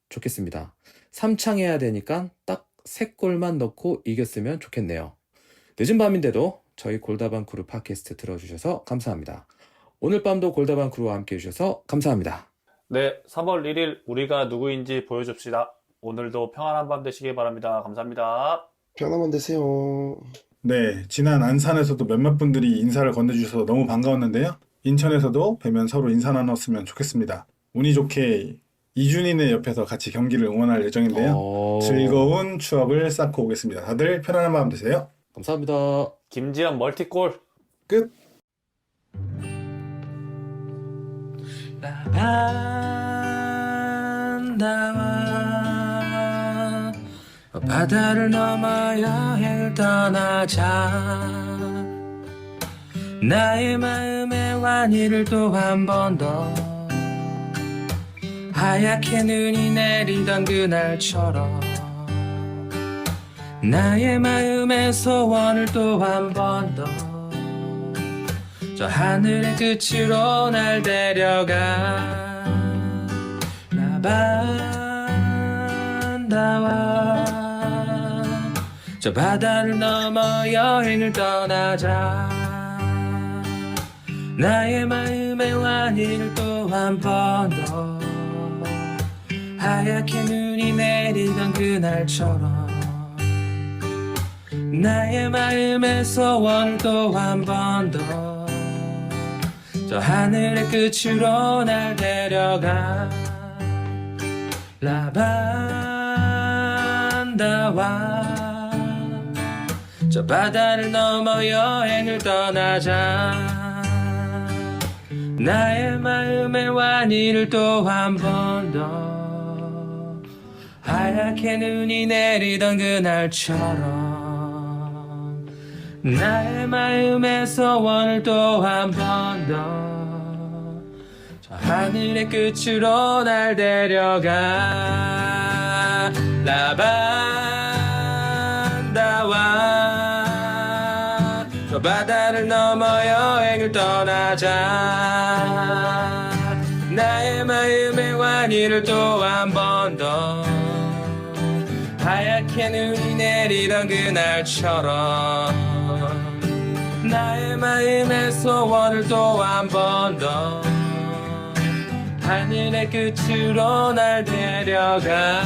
좋겠습니다. 삼창해야 되니까 딱 3골만 넣고 이겼으면 좋겠네요. 늦은 밤인데도 저희 골다방 크루 팟캐스트 들어주셔서 감사합니다. 오늘 밤도 골다방 크루와 함께 해주셔서 감사합니다. 네, 3월 1일 우리가 누구인지 보여줍시다. 오늘도 평안한 밤 되시길 바랍니다. 감사합니다. 편안한 밤 되세요. 네, 지난 안산에서도 몇몇 분들이 인사를 건네주셔서 너무 반가웠는데요. 인천에서도 뵈면 서로 인사 나눴으면 좋겠습니다. 운이 좋게 이준희네 옆에서 같이 경기를 응원할 예정인데요. 즐거운 추억을 쌓고 오겠습니다. 다들 편안한 밤 되세요. 감사합니다. 김지현 멀티골. 끝. 바다를 넘어 여행을 떠나자. 나의 마음의 완이를 또 한 번 더 하얗게 눈이 내리던 그날처럼 나의 마음의 소원을 또 한 번 더 저 하늘의 끝으로 날 데려가 라반다와 저 바다를 넘어 여행을 떠나자 나의 마음의 완이를 또 한 번 더 하얗게 눈이 내리던 그날처럼 나의 마음의 소원을 또 한 번 더 저 하늘의 끝으로 날 데려가 라반다와 저 바다를 넘어 여행을 떠나자 나의 마음의 완이를 또 한 번 더 하얗게 눈이 내리던 그날처럼 나의 마음의 소원을 또 한 번 더 저 하늘의 끝으로 날 데려가 라반다와 저 바다를 넘어 여행을 떠나자 나의 마음의 완이를 또 한 번 더 하얗게 눈이 내리던 그날처럼 나의 마음의 소원을 또 한 번 더 하늘의 끝으로 날 데려가